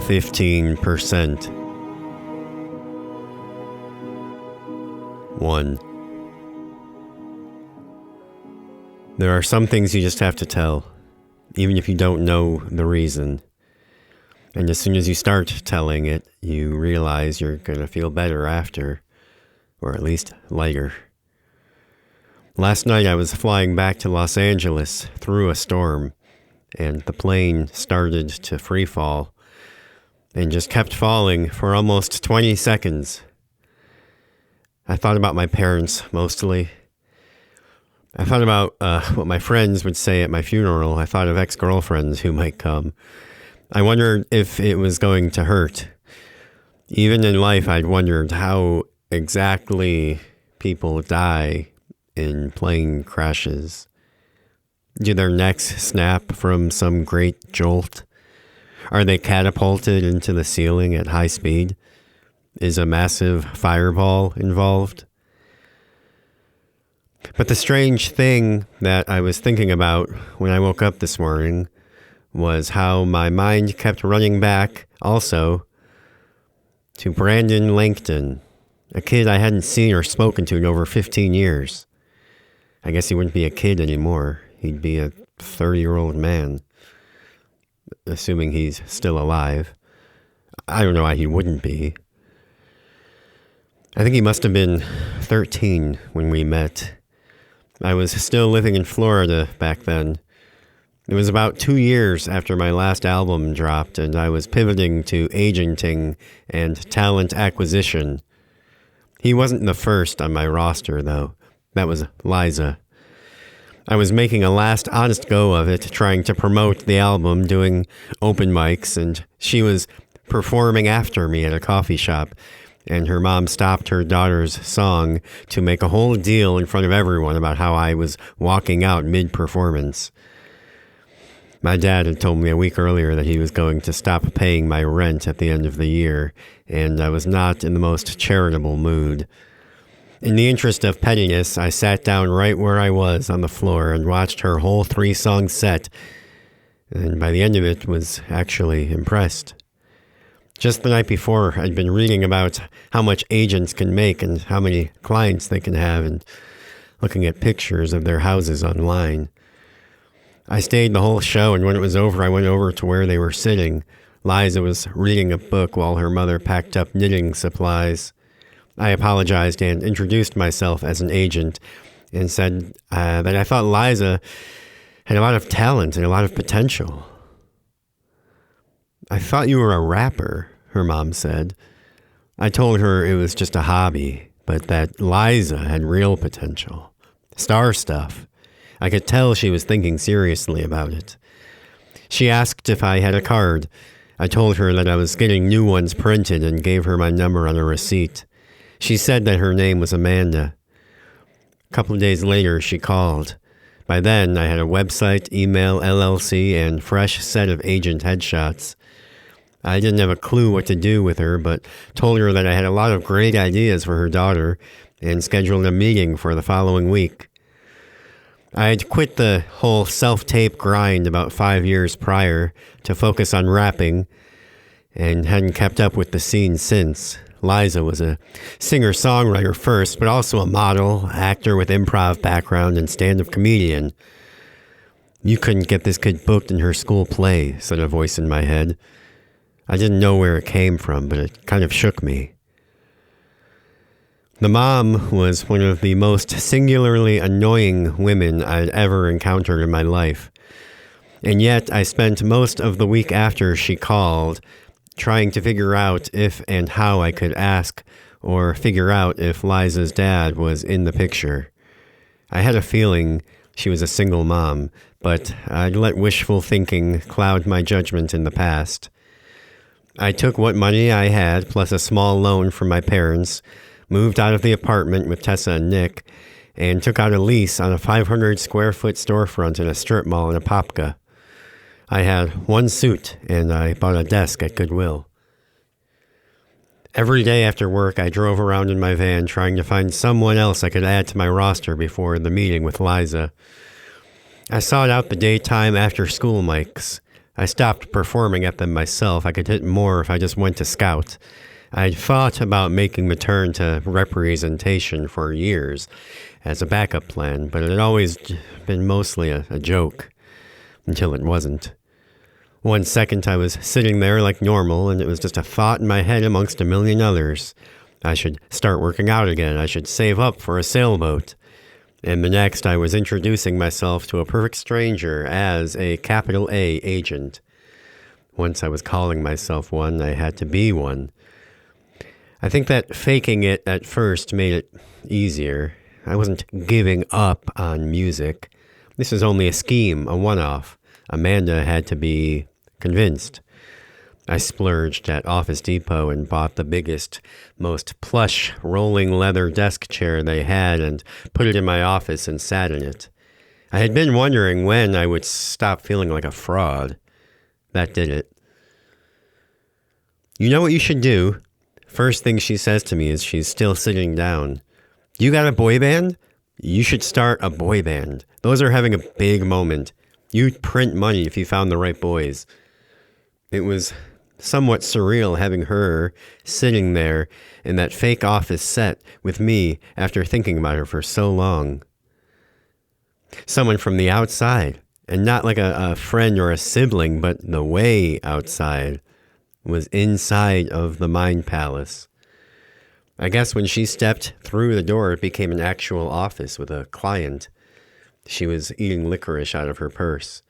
15%. 1. There are some things you just have to tell, even if you don't know the reason. And as soon as you start telling it, you realize you're going to feel better after, or at least lighter. Last night I was flying back to Los Angeles through a storm, and the plane started to free fall and just kept falling for almost 20 seconds. I thought about my parents mostly. I thought about what my friends would say at my funeral. I thought of ex-girlfriends who might come. I wondered if it was going to hurt. Even in life, I'd wondered how exactly people die in plane crashes. Do their necks snap from some great jolt? Are they catapulted into the ceiling at high speed? Is a massive fireball involved? But the strange thing that I was thinking about when I woke up this morning was how my mind kept running back also to Brandon Langton, a kid I hadn't seen or spoken to in over 15 years. I guess he wouldn't be a kid anymore. He'd be a 30-year-old man, assuming he's still alive. I don't know why he wouldn't be. I think he must have been 13 when we met. I was still living in Florida back then. It was about 2 years after my last album dropped, and I was pivoting to agenting and talent acquisition. He wasn't the first on my roster, though. That was Liza. I was making a last honest go of it, trying to promote the album, doing open mics, and she was performing after me at a coffee shop, and her mom stopped her daughter's song to make a whole deal in front of everyone about how I was walking out mid-performance. My dad had told me a week earlier that he was going to stop paying my rent at the end of the year, and I was not in the most charitable mood. In the interest of pettiness, I sat down right where I was on the floor and watched her whole 3-song set, and by the end of it was actually impressed. Just the night before, I'd been reading about how much agents can make and how many clients they can have, and looking at pictures of their houses online. I stayed the whole show, and when it was over, I went over to where they were sitting. Liza was reading a book while her mother packed up knitting supplies. I apologized and introduced myself as an agent and said that I thought Liza had a lot of talent and a lot of potential. I thought you were a rapper, her mom said. I told her it was just a hobby, but that Liza had real potential. Star stuff. I could tell she was thinking seriously about it. She asked if I had a card. I told her that I was getting new ones printed and gave her my number on a receipt. She said that her name was Amanda. A couple of days later, she called. By then, I had a website, email, LLC, and fresh set of agent headshots. I didn't have a clue what to do with her, but told her that I had a lot of great ideas for her daughter and scheduled a meeting for the following week. I had quit the whole self-tape grind about 5 years prior to focus on rapping and hadn't kept up with the scene since. Liza was a singer-songwriter first, but also a model, actor with improv background, and stand-up comedian. You couldn't get this kid booked in her school play, said a voice in my head. I didn't know where it came from, but it kind of shook me. The mom was one of the most singularly annoying women I'd ever encountered in my life. And yet I spent most of the week after she called trying to figure out if and how I could ask or figure out if Liza's dad was in the picture. I had a feeling she was a single mom, but I'd let wishful thinking cloud my judgment in the past. I took what money I had, plus a small loan from my parents, moved out of the apartment with Tessa and Nick, and took out a lease on a 500-square-foot storefront in a strip mall in Apopka. I had one suit, and I bought a desk at Goodwill. Every day after work, I drove around in my van trying to find someone else I could add to my roster before the meeting with Liza. I sought out the daytime after-school mics, I stopped performing at them myself. I could hit more if I just went to scout. I'd thought about making the turn to representation for years as a backup plan, but it had always been mostly a joke, until it wasn't. One second I was sitting there like normal, and it was just a thought in my head amongst a million others. I should start working out again. I should save up for a sailboat. And the next I was introducing myself to a perfect stranger as a capital A agent. Once I was calling myself one, I had to be one. I think that faking it at first made it easier. I wasn't giving up on music. This was only a scheme, a one-off. Amanda had to be convinced. I splurged at Office Depot and bought the biggest, most plush rolling leather desk chair they had and put it in my office and sat in it. I had been wondering when I would stop feeling like a fraud. That did it. You know what you should do? First thing she says to me is she's still sitting down. You got a boy band? You should start a boy band. Those are having a big moment. You'd print money if you found the right boys. It was somewhat surreal having her sitting there in that fake office set with me after thinking about her for so long. Someone from the outside, and not like a friend or a sibling, but the way outside, was inside of the Mind Palace. I guess when she stepped through the door, it became an actual office with a client. She was eating licorice out of her purse.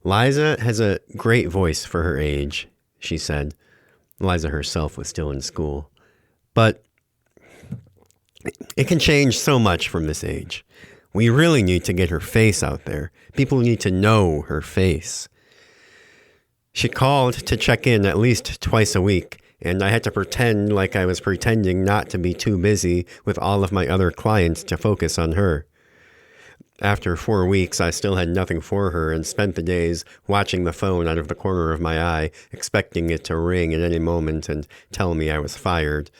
Liza has a great voice for her age, she said. Liza herself was still in school. But it can change so much from this age. We really need to get her face out there. People need to know her face. She called to check in at least twice a week, and I had to pretend like I was pretending not to be too busy with all of my other clients to focus on her. After 4 weeks, I still had nothing for her and spent the days watching the phone out of the corner of my eye, expecting it to ring at any moment and tell me I was fired.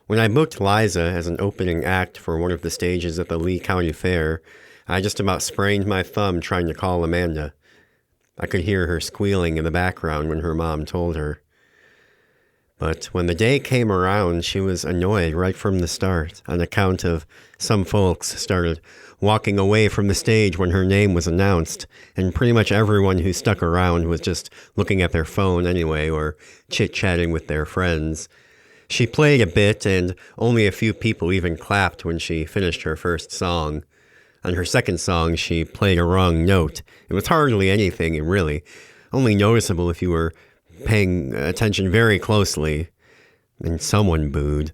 When I booked Liza as an opening act for one of the stages at the Lee County Fair, I just about sprained my thumb trying to call Amanda. I could hear her squealing in the background when her mom told her. But when the day came around, she was annoyed right from the start on account of some folks started walking away from the stage when her name was announced, and pretty much everyone who stuck around was just looking at their phone anyway or chit-chatting with their friends. She played a bit, and only a few people even clapped when she finished her first song. On her second song, she played a wrong note. It was hardly anything, really, only noticeable if you were paying attention very closely, and someone booed.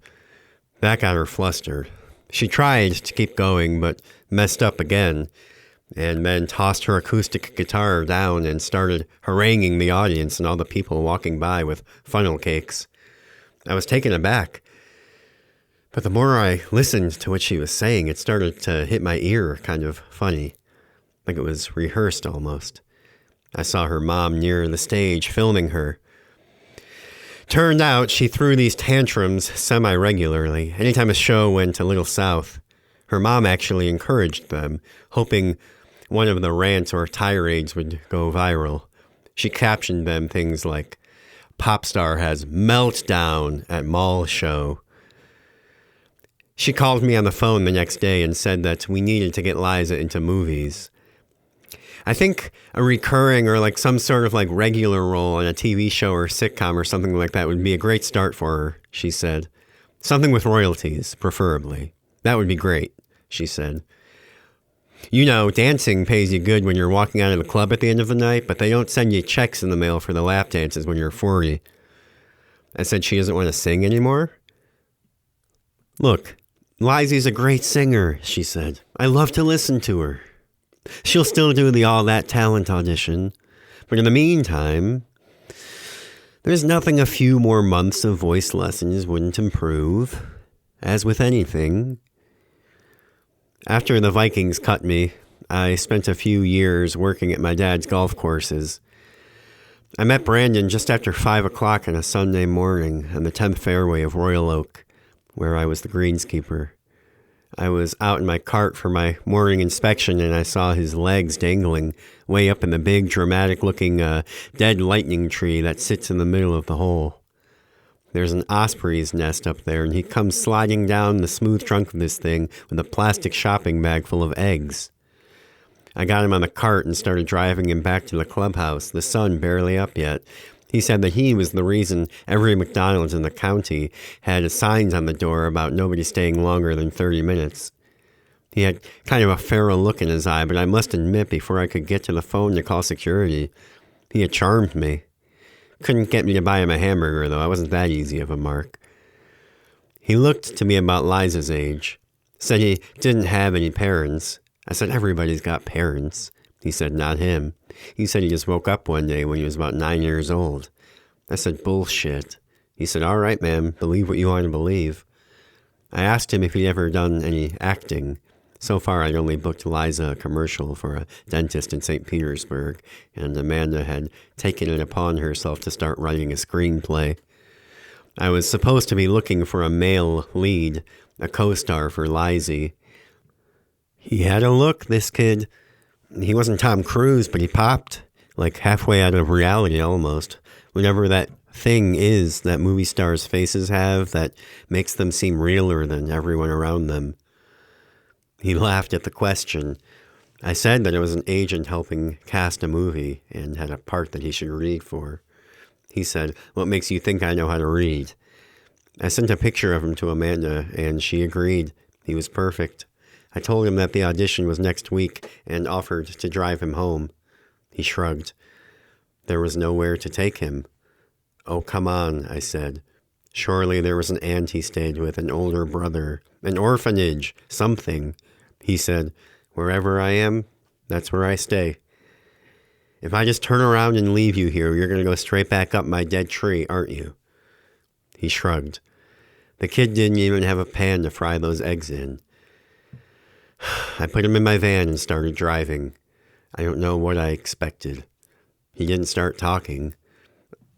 That got her flustered. She tried to keep going, but messed up again, and then tossed her acoustic guitar down and started haranguing the audience and all the people walking by with funnel cakes. I was taken aback. But the more I listened to what she was saying, it started to hit my ear kind of funny, like it was rehearsed almost. I saw her mom near the stage filming her. Turned out she threw these tantrums semi-regularly, anytime a show went a little south. Her mom actually encouraged them, hoping one of the rants or tirades would go viral. She captioned them things like, "Pop star has meltdown at mall show." She called me on the phone the next day and said that we needed to get Liza into movies. I think a recurring or like some sort of like regular role on a TV show or sitcom or something like that would be a great start for her, she said. Something with royalties, preferably. That would be great, she said. You know, dancing pays you good when you're walking out of the club at the end of the night, but they don't send you checks in the mail for the lap dances when you're 40. I said she doesn't want to sing anymore. Look, Lizzie's a great singer, she said. I love to listen to her. She'll still do the All That Talent audition. But in the meantime, there's nothing a few more months of voice lessons wouldn't improve. As with anything. After the Vikings cut me, I spent a few years working at my dad's golf courses. I met Brandon just after 5 o'clock on a Sunday morning on the 10th fairway of Royal Oak, where I was the greenskeeper. I was out in my cart for my morning inspection and I saw his legs dangling way up in the big, dramatic-looking dead lightning tree that sits in the middle of the hole. There's an osprey's nest up there, and he comes sliding down the smooth trunk of this thing with a plastic shopping bag full of eggs. I got him on the cart and started driving him back to the clubhouse, the sun barely up yet. He said that he was the reason every McDonald's in the county had signs on the door about nobody staying longer than 30 minutes. He had kind of a feral look in his eye, but I must admit, before I could get to the phone to call security, he had charmed me. Couldn't get me to buy him a hamburger, though. I wasn't that easy of a mark. He looked to be about Liza's age. Said he didn't have any parents. I said, everybody's got parents. He said, not him. He said he just woke up one day when he was about 9 years old. I said, bullshit. He said, all right, man, believe what you want to believe. I asked him if he'd ever done any acting. So far, I'd only booked Liza a commercial for a dentist in St. Petersburg, and Amanda had taken it upon herself to start writing a screenplay. I was supposed to be looking for a male lead, a co-star for Liza. He had a look, this kid. He wasn't Tom Cruise, but he popped, like halfway out of reality almost. Whatever that thing is that movie stars' faces have that makes them seem realer than everyone around them. He laughed at the question. I said that it was an agent helping cast a movie and had a part that he should read for. He said, what makes you think I know how to read? I sent a picture of him to Amanda, and she agreed. He was perfect. I told him that the audition was next week and offered to drive him home. He shrugged. There was nowhere to take him. Oh, come on, I said. Surely there was an aunt he stayed with, an older brother, an orphanage, something. He said, wherever I am, that's where I stay. If I just turn around and leave you here, you're going to go straight back up my dead tree, aren't you? He shrugged. The kid didn't even have a pan to fry those eggs in. I put him in my van and started driving. I don't know what I expected. He didn't start talking.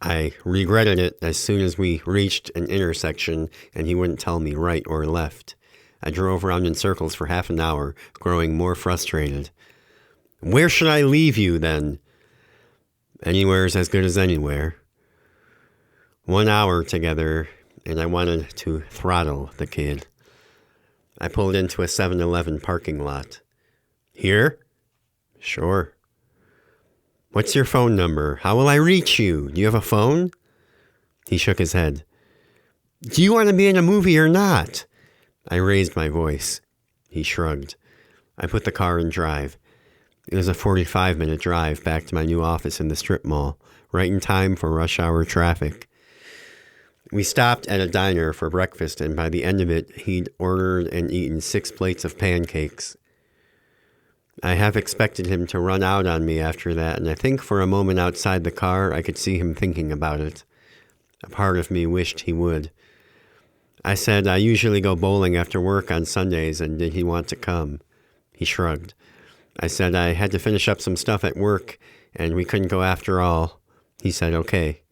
I regretted it as soon as we reached an intersection and he wouldn't tell me right or left. I drove around in circles for half an hour, growing more frustrated. Where should I leave you, then? Anywhere's as good as anywhere. 1 hour together, and I wanted to throttle the kid. I pulled into a 7-Eleven parking lot. Here? Sure. What's your phone number? How will I reach you? Do you have a phone? He shook his head. Do you want to be in a movie or not? I raised my voice. He shrugged. I put the car in drive. It was a 45-minute drive back to my new office in the strip mall, right in time for rush hour traffic. We stopped at a diner for breakfast, and by the end of it, he'd ordered and eaten 6 plates of pancakes. I half expected him to run out on me after that, and I think for a moment outside the car, I could see him thinking about it. A part of me wished he would. I said I usually go bowling after work on Sundays, and did he want to come? He shrugged. I said I had to finish up some stuff at work, and we couldn't go after all. He said okay.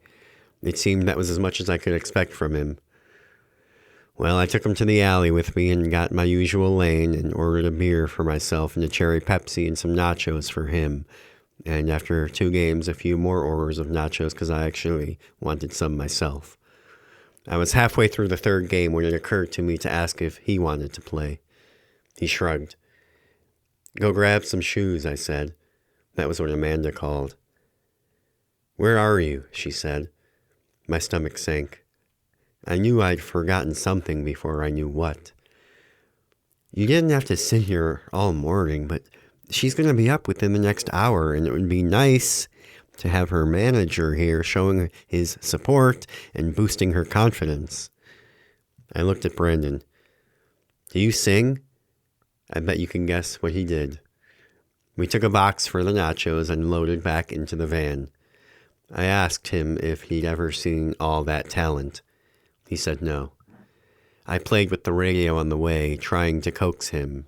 It seemed that was as much as I could expect from him. Well, I took him to the alley with me and got my usual lane and ordered a beer for myself and a cherry Pepsi and some nachos for him. And after 2 games, a few more orders of nachos because I actually wanted some myself. I was halfway through the 3rd game when it occurred to me to ask if he wanted to play. He shrugged. Go grab some shoes, I said. That was what Amanda called. Where are you? She said. My stomach sank. I knew I'd forgotten something before I knew what. You didn't have to sit here all morning, but she's going to be up within the next hour, and it would be nice to have her manager here showing his support and boosting her confidence. I looked at Brandon. Do you sing? I bet you can guess what he did. We took a box for the nachos and loaded back into the van. I asked him if he'd ever seen All That Talent. He said no. I played with the radio on the way, trying to coax him.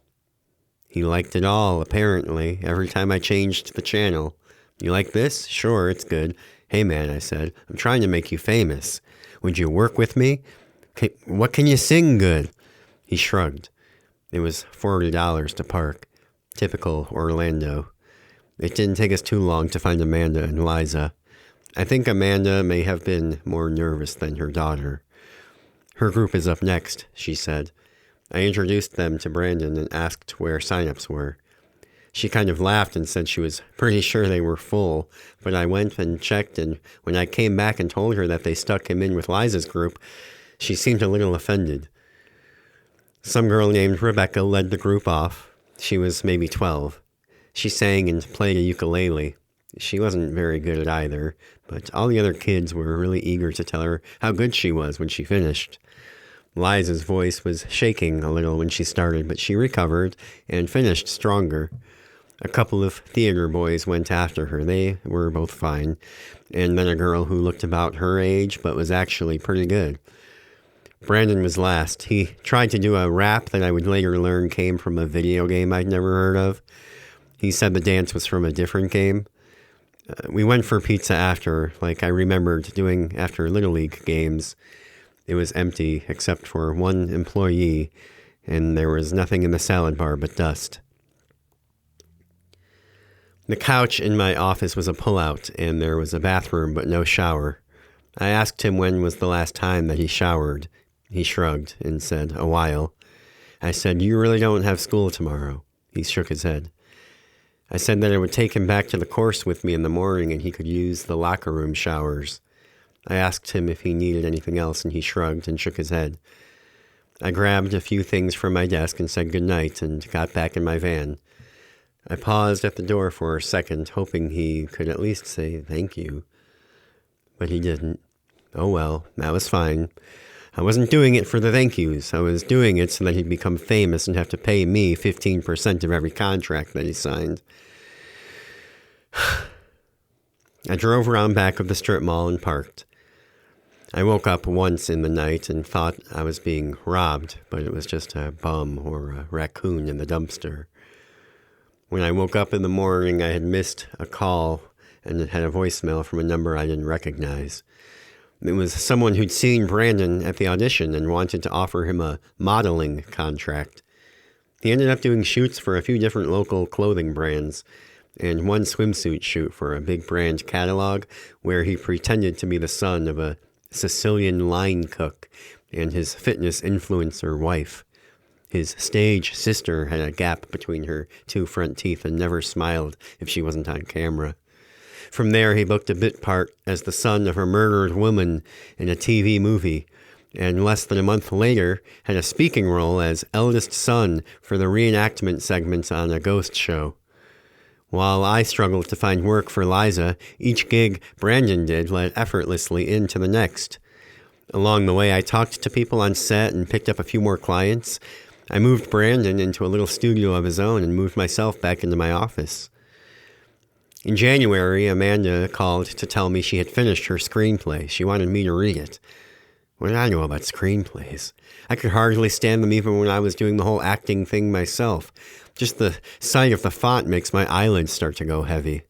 He liked it all, apparently, every time I changed the channel. You like this? Sure, it's good. Hey man, I said, I'm trying to make you famous. Would you work with me? What can you sing good? He shrugged. It was $40 to park. Typical Orlando. It didn't take us too long to find Amanda and Liza. I think Amanda may have been more nervous than her daughter. Her group is up next, she said. I introduced them to Brandon and asked where sign-ups were. She kind of laughed and said she was pretty sure they were full, but I went and checked, and when I came back and told her that they stuck him in with Liza's group, she seemed a little offended. Some girl named Rebecca led the group off. She was maybe 12. She sang and played a ukulele. She wasn't very good at either, but all the other kids were really eager to tell her how good she was when she finished. Liza's voice was shaking a little when she started, but she recovered and finished stronger. A couple of theater boys went after her. They were both fine. And then a girl who looked about her age but was actually pretty good. Brandon was last. He tried to do a rap that I would later learn came from a video game I'd never heard of. He said the dance was from a different game. We went for pizza after, like I remembered doing after Little League games. It was empty except for one employee, and there was nothing in the salad bar but dust. The couch in my office was a pullout, and there was a bathroom but no shower. I asked him when was the last time that he showered. He shrugged and said, a while. I said, you really don't have school tomorrow. He shook his head. I said that I would take him back to the course with me in the morning and he could use the locker room showers. I asked him if he needed anything else, and he shrugged and shook his head. I grabbed a few things from my desk and said goodnight and got back in my van. I paused at the door for a second, hoping he could at least say thank you. But he didn't. Oh well, that was fine. I wasn't doing it for the thank yous. I was doing it so that he'd become famous and have to pay me 15% of every contract that he signed. I drove around back of the strip mall and parked. I woke up once in the night and thought I was being robbed, but it was just a bum or a raccoon in the dumpster. When I woke up in the morning, I had missed a call and it had a voicemail from a number I didn't recognize. It was someone who'd seen Brandon at the audition and wanted to offer him a modeling contract. He ended up doing shoots for a few different local clothing brands, and one swimsuit shoot for a big brand catalog where he pretended to be the son of a Sicilian line cook and his fitness influencer wife. His stage sister had a gap between her two front teeth and never smiled if she wasn't on camera. From there, he booked a bit part as the son of a murdered woman in a TV movie, and less than a month later had a speaking role as eldest son for the reenactment segments on a ghost show. While I struggled to find work for Liza, each gig Brandon did led effortlessly into the next. Along the way, I talked to people on set and picked up a few more clients. I moved Brandon into a little studio of his own and moved myself back into my office. In January, Amanda called to tell me she had finished her screenplay. She wanted me to read it. What did I know about screenplays? I could hardly stand them even when I was doing the whole acting thing myself. Just the sight of the font makes my eyelids start to go heavy.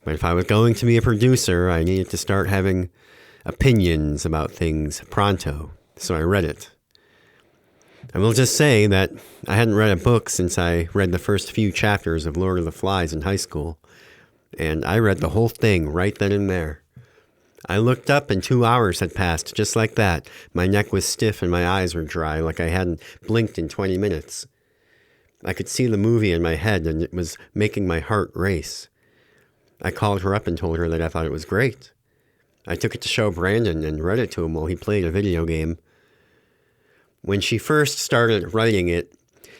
But if I was going to be a producer, I needed to start having opinions about things pronto, so I read it. I will just say that I hadn't read a book since I read the first few chapters of Lord of the Flies in high school, and I read the whole thing right then and there. I looked up and 2 hours had passed, just like that. My neck was stiff and my eyes were dry, like I hadn't blinked in 20 minutes. I could see the movie in my head, and it was making my heart race. I called her up and told her that I thought it was great. I took it to show Brandon and read it to him while he played a video game. When she first started writing it,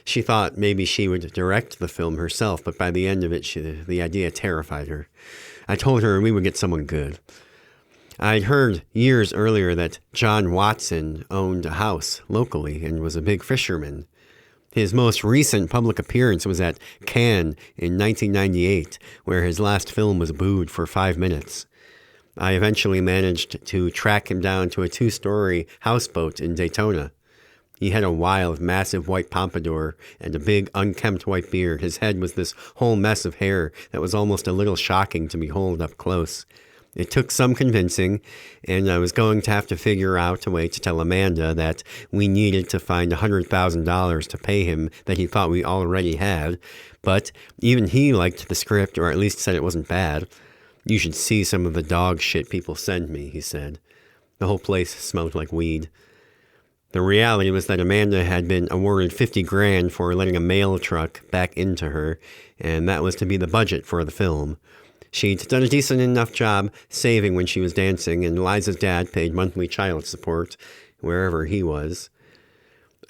she thought maybe she would direct the film herself, but by the end of it, the idea terrified her. I told her we would get someone good. I'd heard years earlier that John Watson owned a house locally and was a big fisherman. His most recent public appearance was at Cannes in 1998, where his last film was booed for 5 minutes. I eventually managed to track him down to a 2-story houseboat in Daytona. He had a wild, massive white pompadour and a big, unkempt white beard. His head was this whole mess of hair that was almost a little shocking to behold up close. It took some convincing, and I was going to have to figure out a way to tell Amanda that we needed to find $100,000 to pay him that he thought we already had. But even he liked the script, or at least said it wasn't bad. You should see some of the dog shit people send me, he said. The whole place smelled like weed. The reality was that Amanda had been awarded $50,000 for letting a mail truck back into her, and that was to be the budget for the film. She'd done a decent enough job saving when she was dancing, and Liza's dad paid monthly child support wherever he was.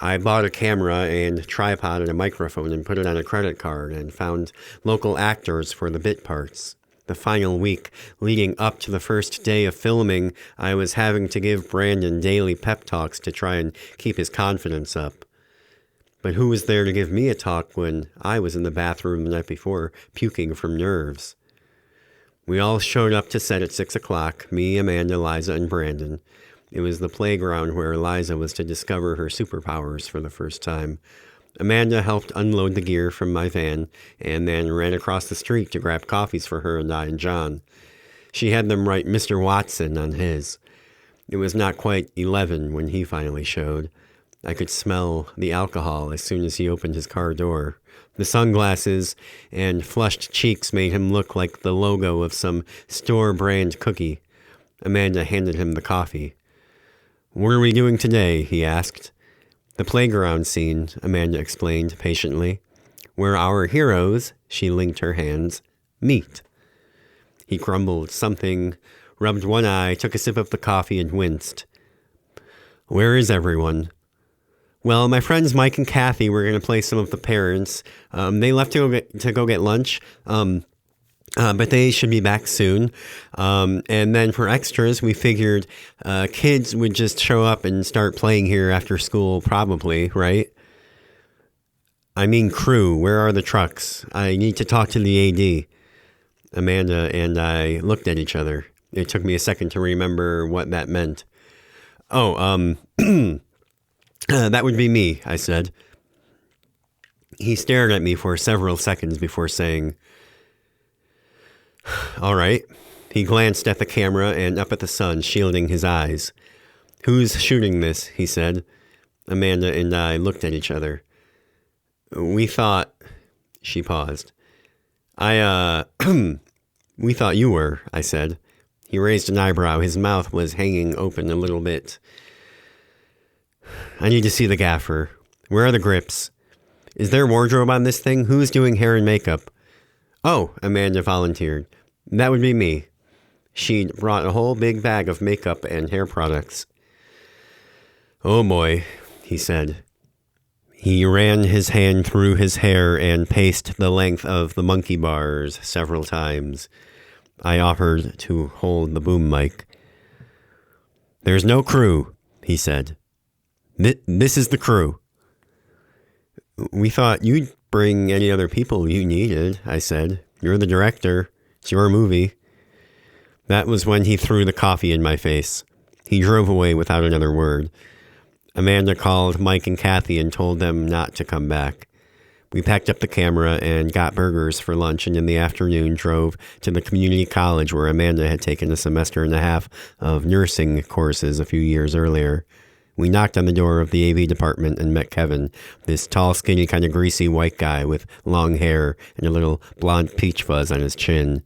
I bought a camera and tripod and a microphone and put it on a credit card and found local actors for the bit parts. The final week leading up to the first day of filming, I was having to give Brandon daily pep talks to try and keep his confidence up. But who was there to give me a talk when I was in the bathroom the night before, puking from nerves? We all showed up to set at 6 o'clock, me, Amanda, Liza, and Brandon. It was the playground where Liza was to discover her superpowers for the first time. Amanda helped unload the gear from my van and then ran across the street to grab coffees for her and I and John. She had them write Mr. Watson on his. It was not quite 11 when he finally showed. I could smell the alcohol as soon as he opened his car door. The sunglasses and flushed cheeks made him look like the logo of some store-brand cookie. Amanda handed him the coffee. "What are we doing today?" he asked. "The playground scene," Amanda explained patiently. "Where our heroes," she linked her hands, "meet." He grumbled something, rubbed one eye, took a sip of the coffee, and winced. "Where is everyone?" "Well, my friends Mike and Kathy were going to play some of the parents. They left to go get lunch, but they should be back soon. And then for extras, we figured kids would just show up and start playing here after school, probably, right?" "I mean crew, where are the trucks? I need to talk to the AD." Amanda and I looked at each other. It took me a second to remember what that meant. That would be me," I said. He stared at me for several seconds before saying, "All right." He glanced at the camera and up at the sun, shielding his eyes. "Who's shooting this?" he said. Amanda and I looked at each other. "We thought..." She paused. "We thought you were," I said. He raised an eyebrow. His mouth was hanging open a little bit. "I need to see the gaffer. Where are the grips? Is there wardrobe on this thing? Who's doing hair and makeup?" "Oh," Amanda volunteered. "That would be me." She'd brought a whole big bag of makeup and hair products. "Oh boy," he said. He ran his hand through his hair and paced the length of the monkey bars several times. I offered to hold the boom mic. "There's no crew," he said. This is the crew." "We thought you'd bring any other people you needed," I said. "You're the director. It's your movie." That was when he threw the coffee in my face. He drove away without another word. Amanda called Mike and Kathy and told them not to come back. We packed up the camera and got burgers for lunch, and in the afternoon drove to the community college where Amanda had taken a semester and a half of nursing courses a few years earlier. We knocked on the door of the AV department and met Kevin, this tall, skinny, kind of greasy white guy with long hair and a little blonde peach fuzz on his chin.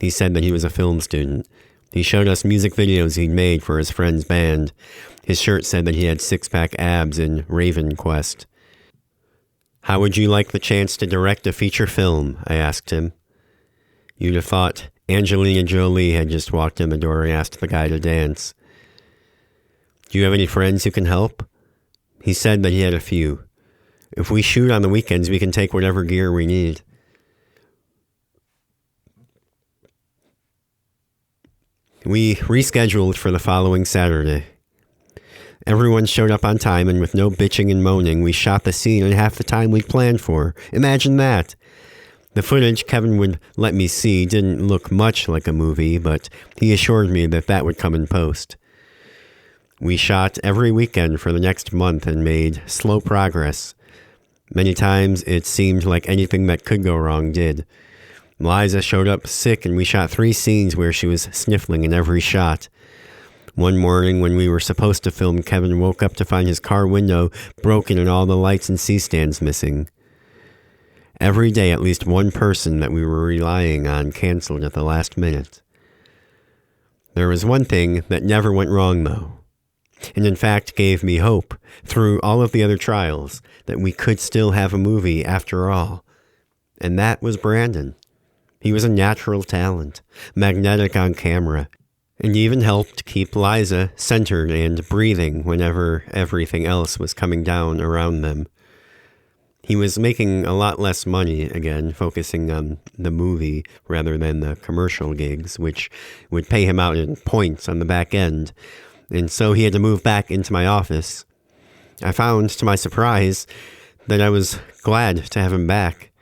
He said that he was a film student. He showed us music videos he'd made for his friend's band. His shirt said that he had six-pack abs in Raven Quest. "How would you like the chance to direct a feature film?" I asked him. You'd have thought Angelina Jolie had just walked in the door and asked the guy to dance. "Do you have any friends who can help?" He said that he had a few. "If we shoot on the weekends, we can take whatever gear we need." We rescheduled for the following Saturday. Everyone showed up on time, and with no bitching and moaning, we shot the scene in half the time we'd planned for. Imagine that! The footage Kevin would let me see didn't look much like a movie, but he assured me that that would come in post. We shot every weekend for the next month and made slow progress. Many times it seemed like anything that could go wrong did. Liza showed up sick and we shot 3 scenes where she was sniffling in every shot. One morning when we were supposed to film, Kevin woke up to find his car window broken and all the lights and C-stands missing. Every day at least one person that we were relying on canceled at the last minute. There was one thing that never went wrong though, and in fact gave me hope through all of the other trials that we could still have a movie after all. And that was Brandon. He was a natural talent, magnetic on camera, and even helped keep Liza centered and breathing whenever everything else was coming down around them. He was making a lot less money, again, focusing on the movie rather than the commercial gigs, which would pay him out in points on the back end. And so he had to move back into my office. I found, to my surprise, that I was glad to have him back.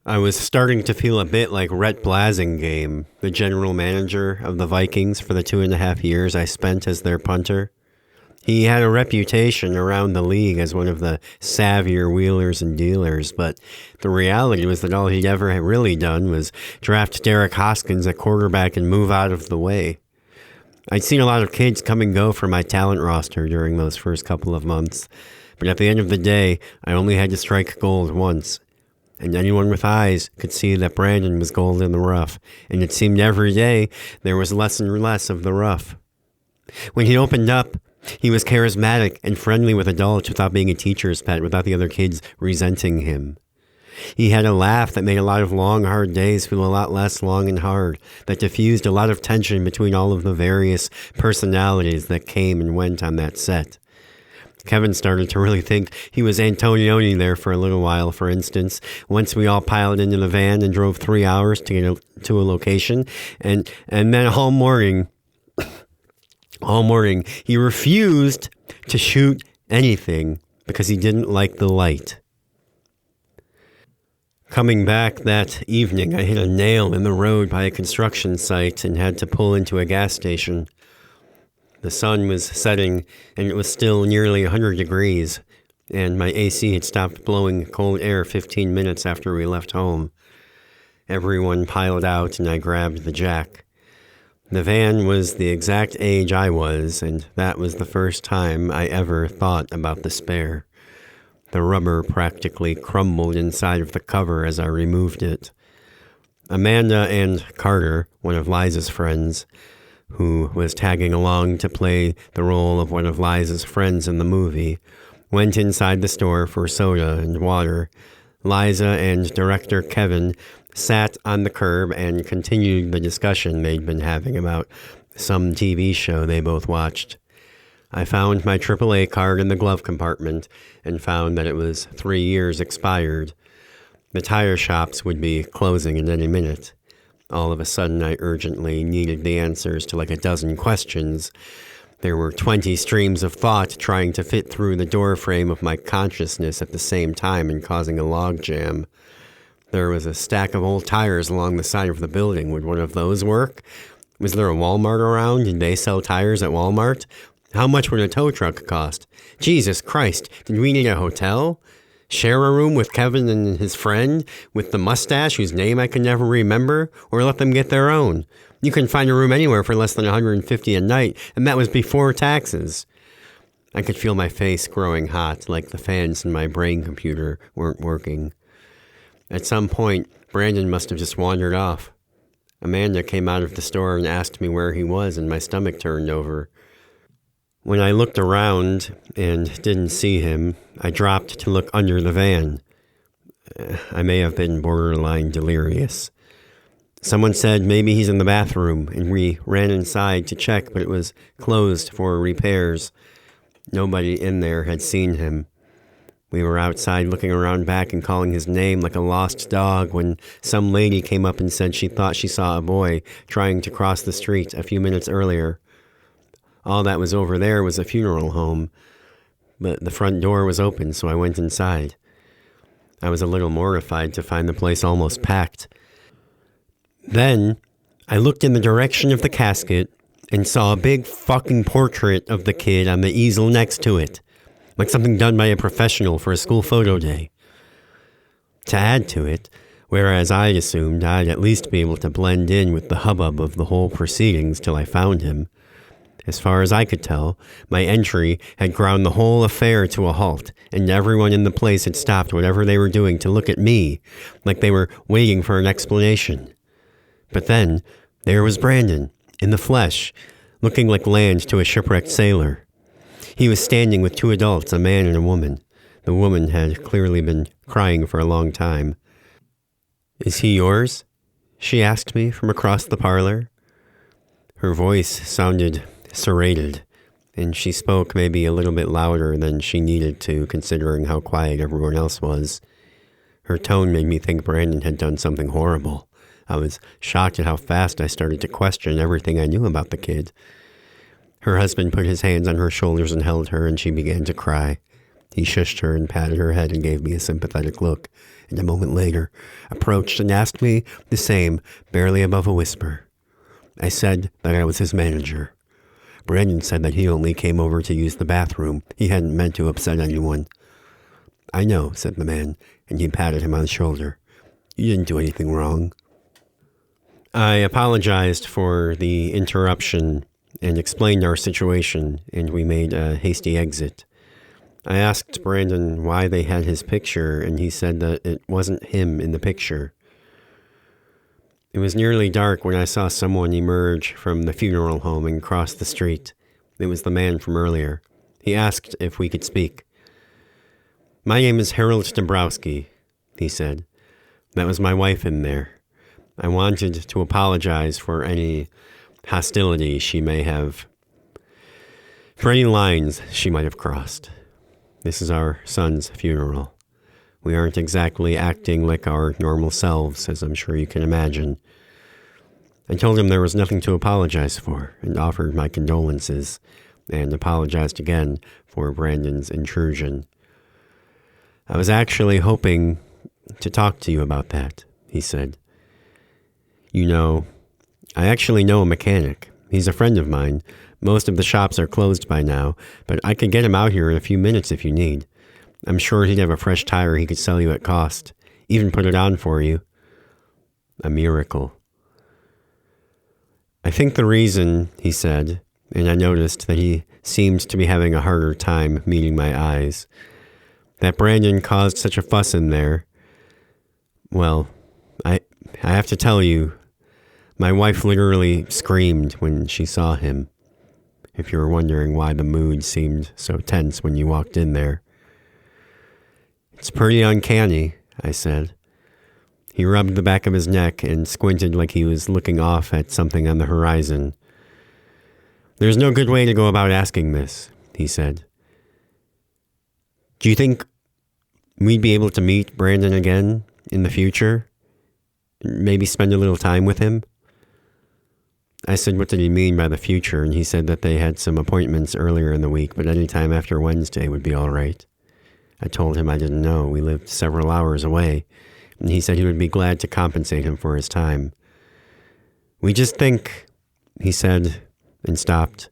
I was starting to feel a bit like Rhett Blasingame, the general manager of the Vikings for the 2.5 years I spent as their punter. He had a reputation around the league as one of the savvier wheelers and dealers, but the reality was that all he'd ever really done was draft Derek Hoskins at quarterback and move out of the way. I'd seen a lot of kids come and go from my talent roster during those first couple of months, but at the end of the day, I only had to strike gold once. And anyone with eyes could see that Brandon was gold in the rough, and it seemed every day there was less and less of the rough. When he opened up, he was charismatic and friendly with adults without being a teacher's pet, without the other kids resenting him. He had a laugh that made a lot of long, hard days feel a lot less long and hard, that diffused a lot of tension between all of the various personalities that came and went on that set. Kevin started to really think he was Antonioni there for a little while, for instance. Once we all piled into the van and drove 3 hours to get to a location, and then all morning, he refused to shoot anything because he didn't like the light. Coming back that evening, I hit a nail in the road by a construction site and had to pull into a gas station. The sun was setting, and it was still nearly 100 degrees, and my AC had stopped blowing cold air 15 minutes after we left home. Everyone piled out, and I grabbed the jack. The van was the exact age I was, and that was the first time I ever thought about the spare. The rubber practically crumbled inside of the cover as I removed it. Amanda and Carter, one of Liza's friends, who was tagging along to play the role of one of Liza's friends in the movie, went inside the store for soda and water. Liza and director Kevin sat on the curb and continued the discussion they'd been having about some TV show they both watched. I found my AAA card in the glove compartment and found that it was 3 years expired. The tire shops would be closing in any minute. All of a sudden, I urgently needed the answers to like a dozen questions. There were 20 streams of thought trying to fit through the doorframe of my consciousness at the same time and causing a logjam. There was a stack of old tires along the side of the building. Would one of those work? Was there a Walmart around? Did they sell tires at Walmart? How much would a tow truck cost? Jesus Christ, did we need a hotel? Share a room with Kevin and his friend with the mustache whose name I could never remember, or let them get their own? You can find a room anywhere for less than $150 a night, and that was before taxes. I could feel my face growing hot, like the fans in my brain computer weren't working. At some point, Brandon must have just wandered off. Amanda came out of the store and asked me where he was, and my stomach turned over. When I looked around and didn't see him, I dropped to look under the van. I may have been borderline delirious. Someone said maybe he's in the bathroom, and we ran inside to check, but it was closed for repairs. Nobody in there had seen him. We were outside looking around back and calling his name like a lost dog when some lady came up and said she thought she saw a boy trying to cross the street a few minutes earlier. All that was over there was a funeral home, but the front door was open, so I went inside. I was a little mortified to find the place almost packed. Then, I looked in the direction of the casket and saw a big fucking portrait of the kid on the easel next to it, like something done by a professional for a school photo day. To add to it, whereas I'd assumed I'd at least be able to blend in with the hubbub of the whole proceedings till I found him. As far as I could tell, my entry had ground the whole affair to a halt, and everyone in the place had stopped whatever they were doing to look at me, like they were waiting for an explanation. But then, there was Brandon, in the flesh, looking like land to a shipwrecked sailor. He was standing with two adults, a man and a woman. The woman had clearly been crying for a long time. "Is he yours?" she asked me from across the parlor. Her voice sounded serrated, and she spoke maybe a little bit louder than she needed to, considering how quiet everyone else was. Her tone made me think Brandon had done something horrible. I was shocked at how fast I started to question everything I knew about the kid. Her husband put his hands on her shoulders and held her, and she began to cry. He shushed her and patted her head and gave me a sympathetic look, and a moment later approached and asked me the same, barely above a whisper. I said that I was his manager. Brandon said that he only came over to use the bathroom. He hadn't meant to upset anyone. "I know," said the man, and he patted him on the shoulder. "You didn't do anything wrong." I apologized for the interruption and explained our situation, and we made a hasty exit. I asked Brandon why they had his picture, and he said that it wasn't him in the picture. It was nearly dark when I saw someone emerge from the funeral home and cross the street. It was the man from earlier. He asked if we could speak. "My name is Harold Dombrowski," he said. "That was my wife in there. I wanted to apologize for any hostility she may have, for any lines she might have crossed. This is our son's funeral. We aren't exactly acting like our normal selves, as I'm sure you can imagine." I told him there was nothing to apologize for, and offered my condolences, and apologized again for Brandon's intrusion. "I was actually hoping to talk to you about that," he said. "You know, I actually know a mechanic. He's a friend of mine. Most of the shops are closed by now, but I could get him out here in a few minutes if you need. I'm sure he'd have a fresh tire he could sell you at cost. Even put it on for you." A miracle. "I think the reason," he said, and I noticed that he seemed to be having a harder time meeting my eyes, "that Brandon caused such a fuss in there. Well, I have to tell you, my wife literally screamed when she saw him. If you were wondering why the mood seemed so tense when you walked in there." "It's pretty uncanny," I said. He rubbed the back of his neck and squinted like he was looking off at something on the horizon. "There's no good way to go about asking this," he said. "Do you think we'd be able to meet Brandon again in the future? Maybe spend a little time with him?" I said what did he mean by the future, and he said that they had some appointments earlier in the week, but any time after Wednesday would be all right. I told him I didn't know. We lived several hours away, and he said he would be glad to compensate him for his time. "We just think," he said, and stopped,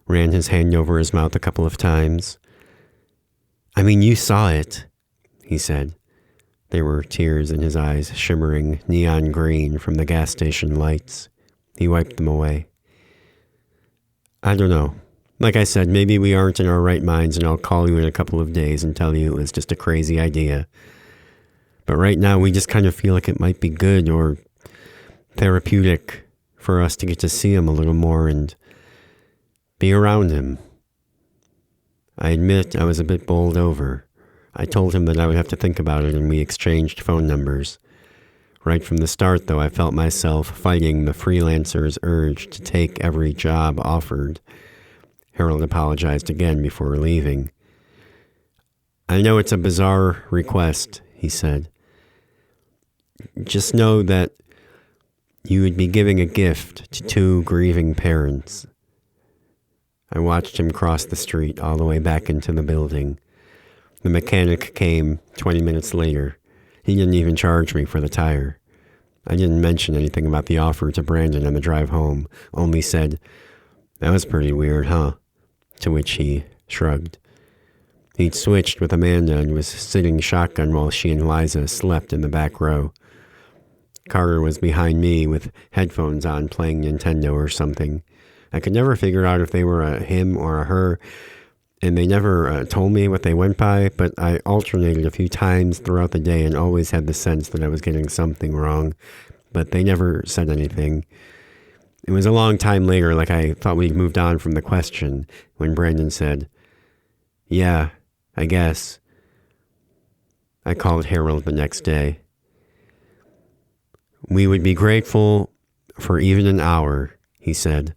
ran his hand over his mouth a couple of times. "I mean, you saw it," he said. There were tears in his eyes, shimmering neon green from the gas station lights. He wiped them away. "I don't know. Like I said, maybe we aren't in our right minds, and I'll call you in a couple of days and tell you it was just a crazy idea. But right now, we just kind of feel like it might be good or therapeutic for us to get to see him a little more and be around him." I admit I was a bit bowled over. I told him that I would have to think about it, and we exchanged phone numbers. Right from the start, though, I felt myself fighting the freelancer's urge to take every job offered. Harold apologized again before leaving. "I know it's a bizarre request," he said. "Just know that you would be giving a gift to two grieving parents." I watched him cross the street all the way back into the building. The mechanic came 20 minutes later. He didn't even charge me for the tire. I didn't mention anything about the offer to Brandon on the drive home, only said, "That was pretty weird, huh?" To which he shrugged. He'd switched with Amanda and was sitting shotgun while she and Liza slept in the back row. Carter was behind me with headphones on playing Nintendo or something. I could never figure out if they were a him or a her, and they never told me what they went by, but I alternated a few times throughout the day and always had the sense that I was getting something wrong, but they never said anything. It was a long time later, like I thought we'd moved on from the question, when Brandon said, "Yeah, I guess." I called Harold the next day. "We would be grateful for even an hour," he said.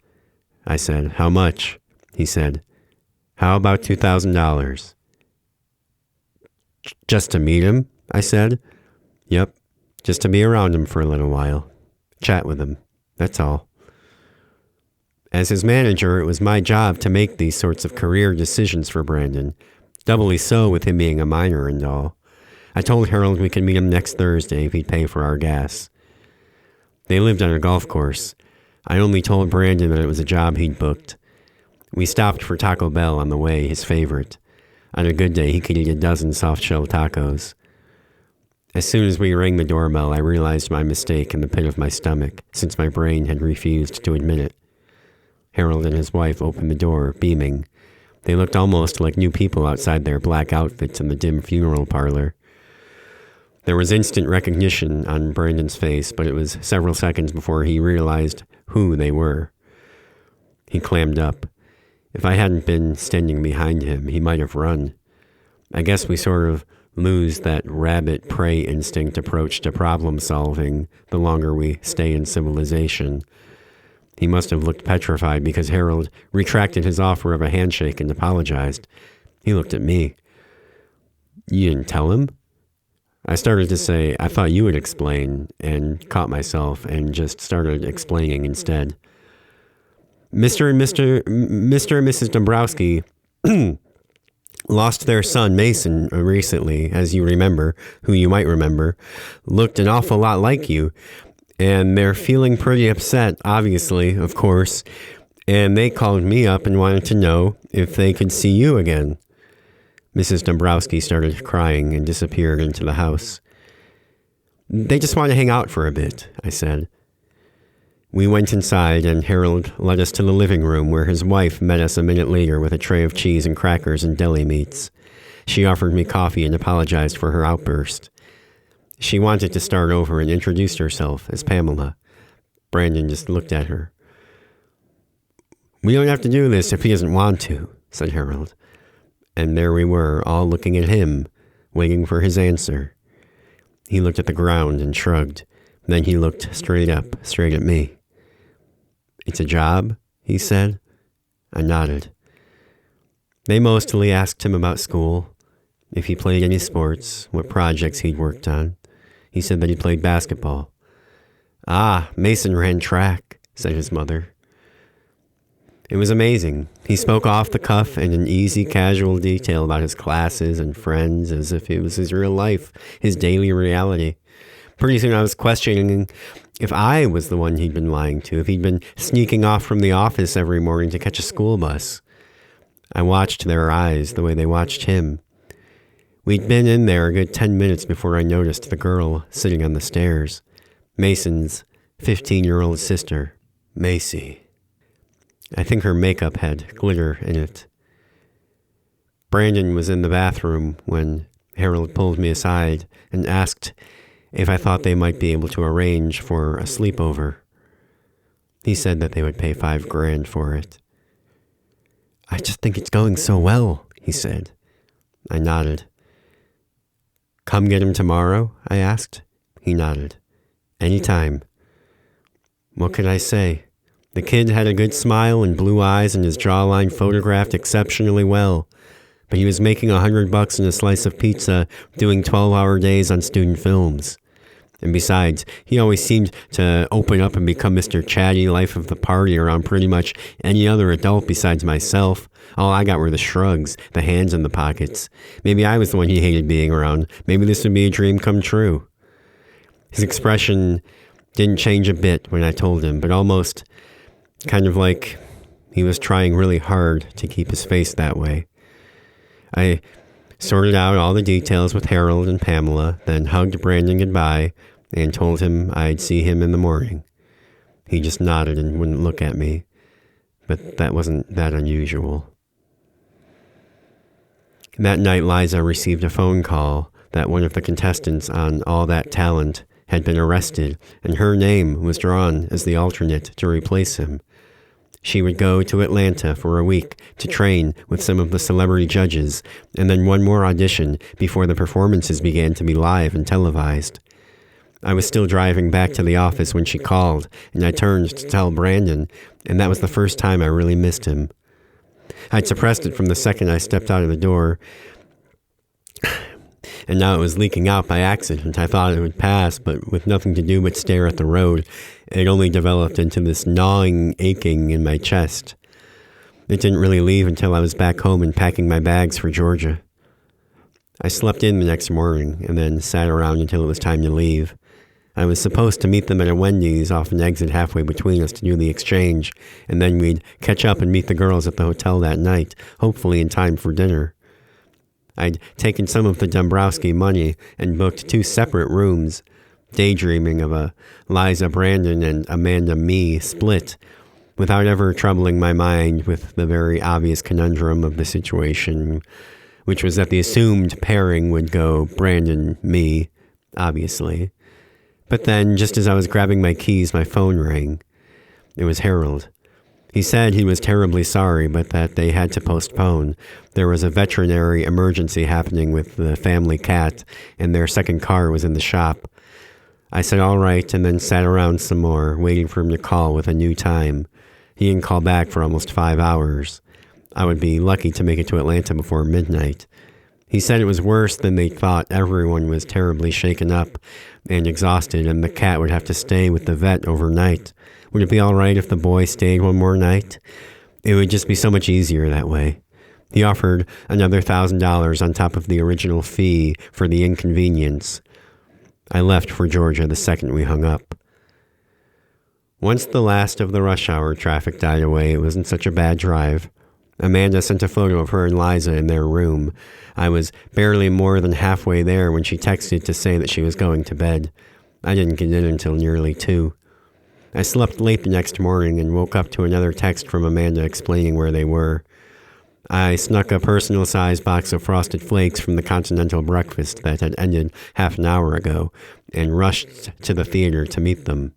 I said, "How much?" He said, "How about $2,000? "Just to meet him?" I said. "Yep, just to be around him for a little while. Chat with him. That's all." As his manager, it was my job to make these sorts of career decisions for Brandon, doubly so with him being a minor and all. I told Harold we could meet him next Thursday if he'd pay for our gas. They lived on a golf course. I only told Brandon that it was a job he'd booked. We stopped for Taco Bell on the way, his favorite. On a good day, he could eat a dozen soft-shell tacos. As soon as we rang the doorbell, I realized my mistake in the pit of my stomach, since my brain had refused to admit it. Harold and his wife opened the door, beaming. They looked almost like new people outside their black outfits in the dim funeral parlor. There was instant recognition on Brandon's face, but it was several seconds before he realized who they were. He clammed up. If I hadn't been standing behind him, he might have run. I guess we sort of lose that rabbit prey instinct approach to problem solving the longer we stay in civilization. He must have looked petrified because Harold retracted his offer of a handshake and apologized. He looked at me. "You didn't tell him?" I started to say, "I thought you would explain," and caught myself and just started explaining instead. Mr. and Mrs. Dombrowski lost their son, Mason, recently, as you remember, who you might remember, looked an awful lot like you. And they're feeling pretty upset, obviously, of course. And they called me up and wanted to know if they could see you again. Mrs. Dombrowski started crying and disappeared into the house. "They just want to hang out for a bit," I said. We went inside, and Harold led us to the living room, where his wife met us a minute later with a tray of cheese and crackers and deli meats. She offered me coffee and apologized for her outburst. She wanted to start over and introduced herself as Pamela. Brandon just looked at her. "We don't have to do this if he doesn't want to," said Harold. And there we were, all looking at him, waiting for his answer. He looked at the ground and shrugged. Then he looked straight up, straight at me. "It's a job?" he said. I nodded. They mostly asked him about school, if he played any sports, what projects he'd worked on. He said that he played basketball. "Ah, Mason ran track," said his mother. It was amazing. He spoke off the cuff and in easy, casual detail about his classes and friends as if it was his real life, his daily reality. Pretty soon I was questioning if I was the one he'd been lying to, if he'd been sneaking off from the office every morning to catch a school bus. I watched their eyes the way they watched him. We'd been in there a good 10 minutes before I noticed the girl sitting on the stairs. Mason's 15-year-old sister, Macy. I think her makeup had glitter in it. Brandon was in the bathroom when Harold pulled me aside and asked if I thought they might be able to arrange for a sleepover. He said that they would pay $5,000 for it. "I just think it's going so well," he said. I nodded. "Come get him tomorrow?" I asked. He nodded. "Anytime." What could I say? The kid had a good smile and blue eyes, and his jawline photographed exceptionally well. But he was making $100 and a slice of pizza, doing 12-hour days on student films. And besides, he always seemed to open up and become Mr. Chatty life of the party around pretty much any other adult besides myself. All I got were the shrugs, the hands in the pockets. Maybe I was the one he hated being around. Maybe this would be a dream come true. His expression didn't change a bit when I told him, but almost kind of like he was trying really hard to keep his face that way. I sorted out all the details with Harold and Pamela, then hugged Brandon goodbye and told him I'd see him in the morning. He just nodded and wouldn't look at me, but that wasn't that unusual. That night, Liza received a phone call that one of the contestants on All That Talent had been arrested, and her name was drawn as the alternate to replace him. She would go to Atlanta for a week to train with some of the celebrity judges, and then one more audition before the performances began to be live and televised. I was still driving back to the office when she called, and I turned to tell Brandon, and that was the first time I really missed him. I'd suppressed it from the second I stepped out of the door, and now it was leaking out by accident. I thought it would pass, but with nothing to do but stare at the road, it only developed into this gnawing aching in my chest. It didn't really leave until I was back home and packing my bags for Georgia. I slept in the next morning and then sat around until it was time to leave. I was supposed to meet them at a Wendy's off an exit halfway between us to do the exchange, and then we'd catch up and meet the girls at the hotel that night, hopefully in time for dinner. I'd taken some of the Dombrowski money and booked 2 separate rooms, daydreaming of a Liza Brandon and Amanda me split, without ever troubling my mind with the very obvious conundrum of the situation, which was that the assumed pairing would go Brandon, me, obviously. But then, just as I was grabbing my keys, my phone rang. It was Harold. He said he was terribly sorry, but that they had to postpone. There was a veterinary emergency happening with the family cat, and their second car was in the shop. I said all right, and then sat around some more, waiting for him to call with a new time. He didn't call back for almost 5 hours. I would be lucky to make it to Atlanta before midnight. He said it was worse than they thought. Everyone was terribly shaken up and exhausted, and the cat would have to stay with the vet overnight. Would it be all right if the boy stayed one more night? It would just be so much easier that way. He offered another $1,000 on top of the original fee for the inconvenience. I left for Georgia the second we hung up. Once the last of the rush hour traffic died away, it wasn't such a bad drive. Amanda sent a photo of her and Liza in their room. I was barely more than halfway there when she texted to say that she was going to bed. I didn't get in until nearly 2. I slept late the next morning and woke up to another text from Amanda explaining where they were. I snuck a personal-sized box of Frosted Flakes from the continental breakfast that had ended half an hour ago and rushed to the theater to meet them.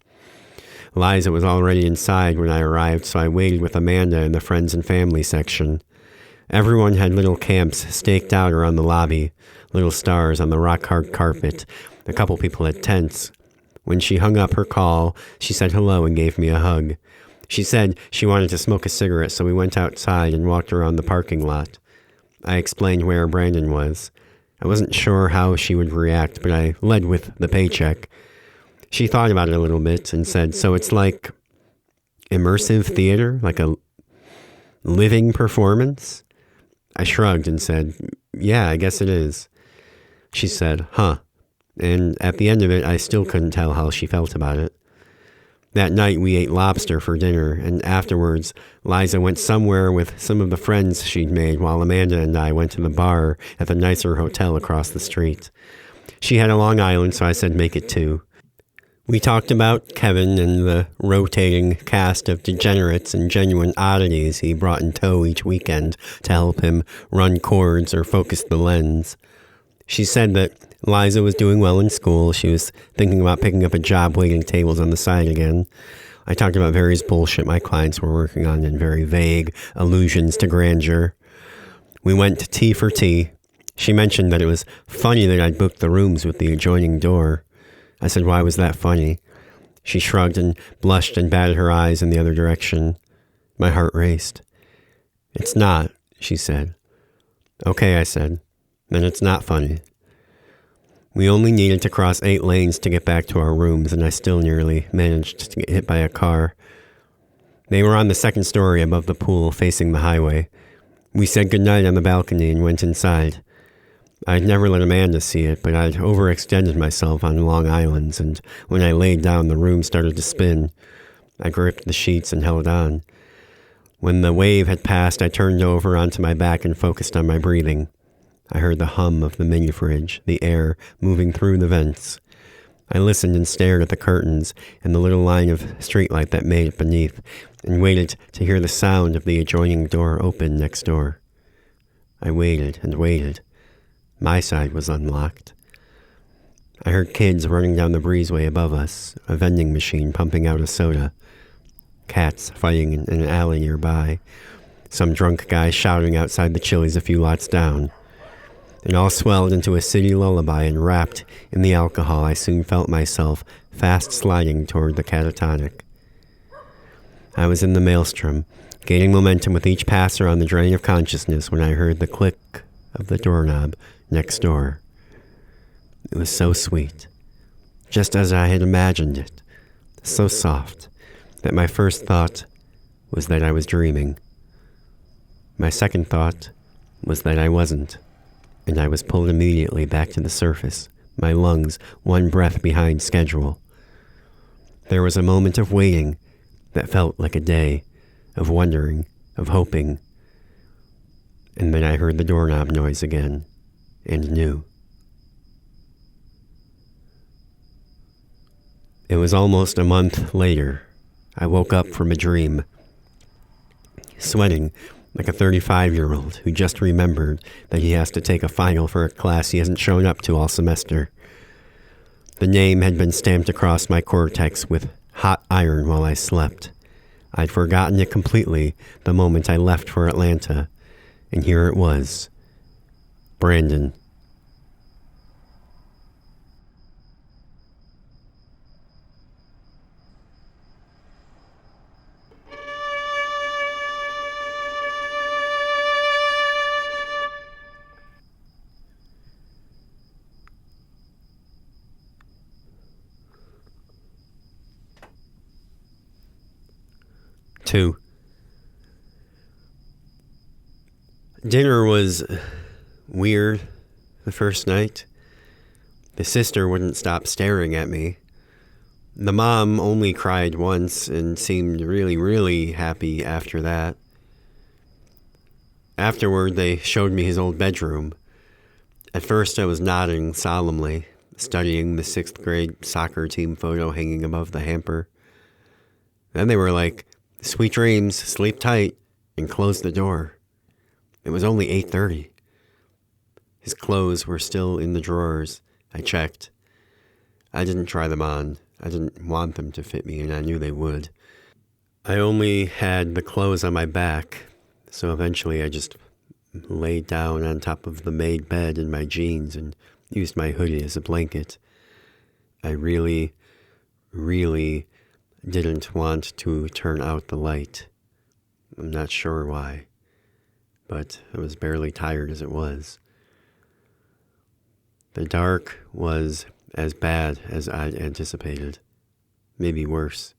Liza was already inside when I arrived, so I waited with Amanda in the friends and family section. Everyone had little camps staked out around the lobby, little stars on the rock-hard carpet. A couple people had tents. When she hung up her call, she said hello and gave me a hug. She said she wanted to smoke a cigarette, so we went outside and walked around the parking lot. I explained where Brandon was. I wasn't sure how she would react, but I led with the paycheck. She thought about it a little bit and said, so it's like immersive theater, like a living performance? I shrugged and said, yeah, I guess it is. She said, huh. And at the end of it, I still couldn't tell how she felt about it. That night, we ate lobster for dinner, and afterwards, Liza went somewhere with some of the friends she'd made, while Amanda and I went to the bar at the nicer hotel across the street. She had a Long Island, so I said make it 2. We talked about Kevin and the rotating cast of degenerates and genuine oddities he brought in tow each weekend to help him run chords or focus the lens. She said that Liza was doing well in school. She was thinking about picking up a job waiting tables on the side again. I talked about various bullshit my clients were working on and very vague allusions to grandeur. We went to tea for tea. She mentioned that it was funny that I'd booked the rooms with the adjoining door. I said, why was that funny? She shrugged and blushed and batted her eyes in the other direction. My heart raced. It's not, she said. Okay, I said. Then it's not funny. We only needed to cross 8 lanes to get back to our rooms, and I still nearly managed to get hit by a car. They were on the second story above the pool, facing the highway. We said goodnight on the balcony and went inside. I'd never let Amanda see it, but I'd overextended myself on Long Islands, and when I laid down, the room started to spin. I gripped the sheets and held on. When the wave had passed, I turned over onto my back and focused on my breathing. I heard the hum of the mini fridge, the air moving through the vents. I listened and stared at the curtains and the little line of streetlight that made it beneath, and waited to hear the sound of the adjoining door open next door. I waited and waited. My side was unlocked. I heard kids running down the breezeway above us, a vending machine pumping out a soda, cats fighting in an alley nearby, some drunk guy shouting outside the Chili's a few lots down. It all swelled into a city lullaby, and wrapped in the alcohol, I soon felt myself fast sliding toward the catatonic. I was in the maelstrom, gaining momentum with each passer on the drain of consciousness when I heard the click of the doorknob next door. It was so sweet, just as I had imagined it, so soft, that my first thought was that I was dreaming. My second thought was that I wasn't, and I was pulled immediately back to the surface, my lungs one breath behind schedule. There was a moment of waiting that felt like a day, of wondering, of hoping, and then I heard the doorknob noise again, and knew. It was almost a month later. I woke up from a dream, sweating like a 35-year-old who just remembered that he has to take a final for a class he hasn't shown up to all semester. The name had been stamped across my cortex with hot iron while I slept. I'd forgotten it completely the moment I left for Atlanta, and here it was. Brandon. Two. Dinner was weird the first night. The sister wouldn't stop staring at me. The mom only cried once and seemed really, really happy after that. Afterward, they showed me his old bedroom. At first, I was nodding solemnly, studying the 6th grade soccer team photo hanging above the hamper. Then they were like, "Sweet dreams, sleep tight," and closed the door. It was only 8:30. His clothes were still in the drawers. I checked. I didn't try them on. I didn't want them to fit me, and I knew they would. I only had the clothes on my back, so eventually I just laid down on top of the made bed in my jeans and used my hoodie as a blanket. I really, really didn't want to turn out the light. I'm not sure why, but I was barely tired as it was. The dark was as bad as I'd anticipated, maybe worse.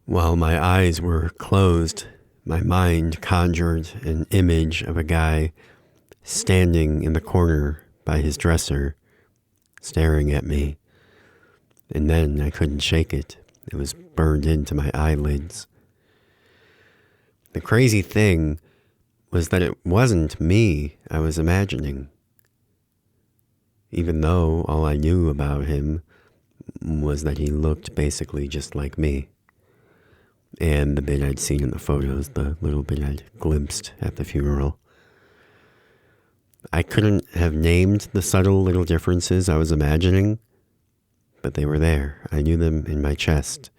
While my eyes were closed, my mind conjured an image of a guy standing in the corner by his dresser, staring at me, and then I couldn't shake it. It was burned into my eyelids. The crazy thing was that it wasn't me I was imagining, even though all I knew about him was that he looked basically just like me. And the bit I'd seen in the photos, the little bit I'd glimpsed at the funeral. I couldn't have named the subtle little differences I was imagining, but they were there. I knew them in my chest.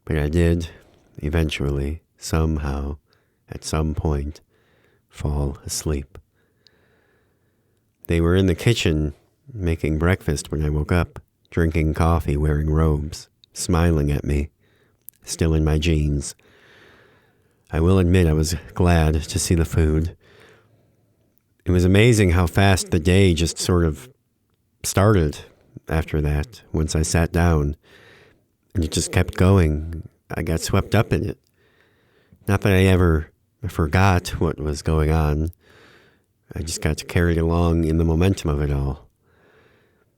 But I did, eventually, somehow, at some point, fall asleep. They were in the kitchen, making breakfast when I woke up, drinking coffee, wearing robes, smiling at me, still in my jeans. I will admit I was glad to see the food. It was amazing how fast the day just sort of started after that, once I sat down, and it just kept going. I got swept up in it. Not that I ever forgot what was going on. I just got carried along in the momentum of it all.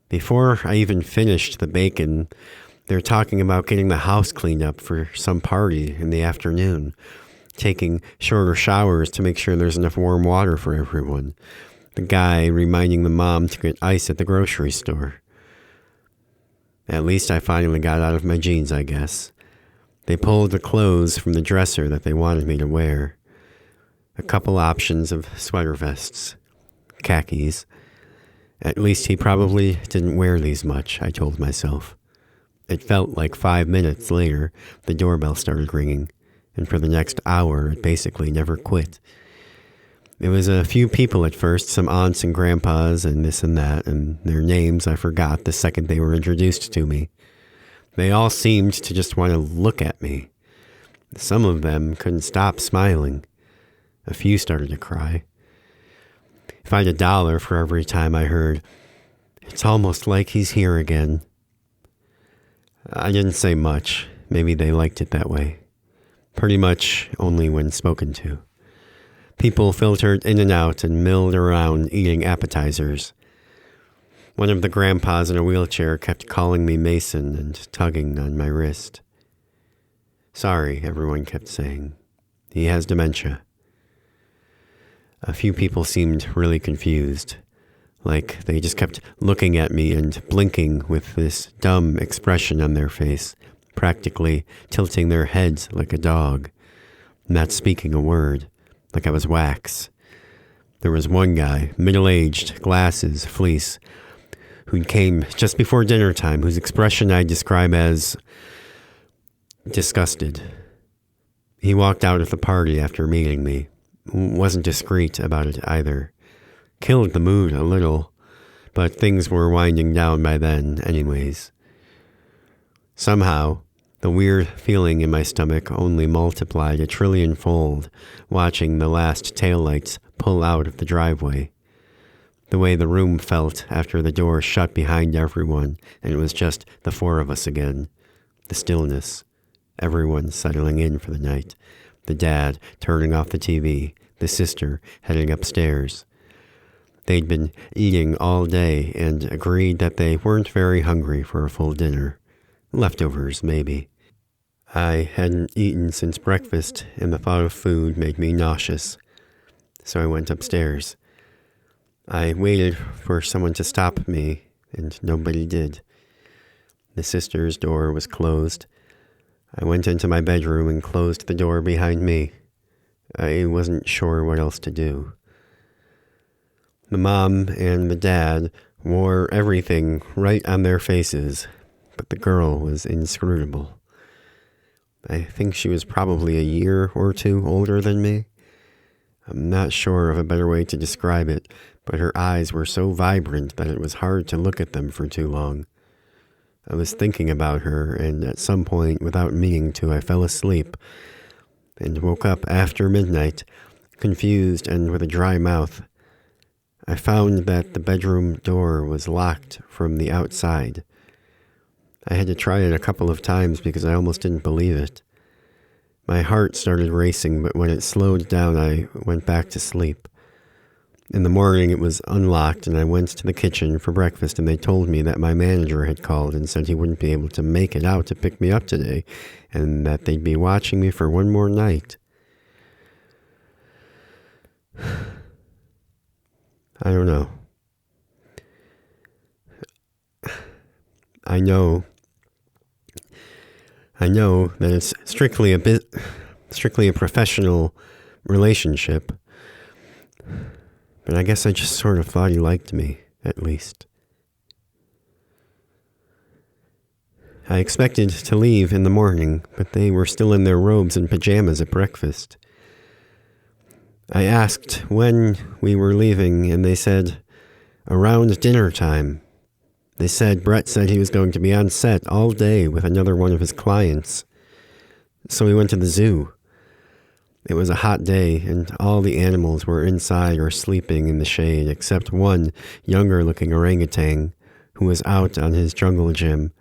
Before I even finished the bacon, they were talking about getting the house cleaned up for some party in the afternoon, taking shorter showers to make sure there's enough warm water for everyone. The guy reminding the mom to get ice at the grocery store. At least I finally got out of my jeans, I guess. They pulled the clothes from the dresser that they wanted me to wear. A couple options of sweater vests. Khakis. At least he probably didn't wear these much, I told myself. It felt like 5 minutes later, the doorbell started ringing, and for the next hour, it basically never quit. It was a few people at first, some aunts and grandpas and this and that, and their names I forgot the second they were introduced to me. They all seemed to just want to look at me. Some of them couldn't stop smiling. A few started to cry. If I had $1 for every time I heard, "It's almost like he's here again." I didn't say much. Maybe they liked it that way. Pretty much only when spoken to. People filtered in and out and milled around eating appetizers. One of the grandpas in a wheelchair kept calling me Mason and tugging on my wrist. "Sorry," everyone kept saying. "He has dementia." A few people seemed really confused, like they just kept looking at me and blinking with this dumb expression on their face, practically tilting their heads like a dog, not speaking a word, like I was wax. There was one guy, middle-aged, glasses, fleece, who came just before dinner time, whose expression I'd describe as disgusted. He walked out of the party after meeting me. Wasn't discreet about it either. Killed the mood a little, but things were winding down by then anyways. Somehow, the weird feeling in my stomach only multiplied 1,000,000,000,000-fold watching the last taillights pull out of the driveway. The way the room felt after the door shut behind everyone and it was just the four of us again. The stillness. Everyone settling in for the night. The dad turning off the TV. The sister heading upstairs. They'd been eating all day and agreed that they weren't very hungry for a full dinner. Leftovers, maybe. I hadn't eaten since breakfast, and the thought of food made me nauseous. So I went upstairs. I waited for someone to stop me, and nobody did. The sister's door was closed. I went into my bedroom and closed the door behind me. I wasn't sure what else to do. The mom and the dad wore everything right on their faces, but the girl was inscrutable. I think she was probably a year or two older than me. I'm not sure of a better way to describe it, but her eyes were so vibrant that it was hard to look at them for too long. I was thinking about her, and at some point, without meaning to, I fell asleep and woke up after midnight, confused and with a dry mouth. I found that the bedroom door was locked from the outside. I had to try it a couple of times because I almost didn't believe it. My heart started racing, but when it slowed down, I went back to sleep. In the morning, it was unlocked, and I went to the kitchen for breakfast, and they told me that my manager had called and said he wouldn't be able to make it out to pick me up today, and that they'd be watching me for one more night. I don't know. I know that it's strictly a professional relationship. But I guess I just sort of thought he liked me, at least. I expected to leave in the morning, but they were still in their robes and pajamas at breakfast. I asked when we were leaving, and they said, around dinner time. They said Brett said he was going to be on set all day with another one of his clients. So we went to the zoo. It was a hot day, and all the animals were inside or sleeping in the shade, except one younger-looking orangutan who was out on his jungle gym,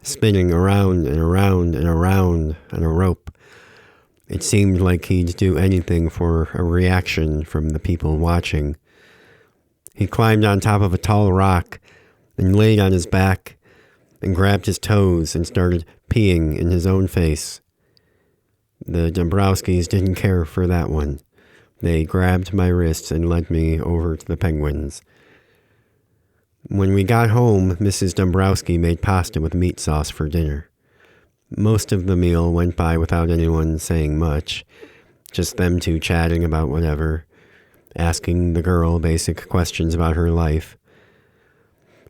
spinning around and around and around on a rope. It seemed like he'd do anything for a reaction from the people watching. He climbed on top of a tall rock and laid on his back and grabbed his toes and started peeing in his own face. The Dombrowskis didn't care for that one. They grabbed my wrists and led me over to the penguins. When we got home, Mrs. Dombrowski made pasta with meat sauce for dinner. Most of the meal went by without anyone saying much, just them two chatting about whatever, asking the girl basic questions about her life.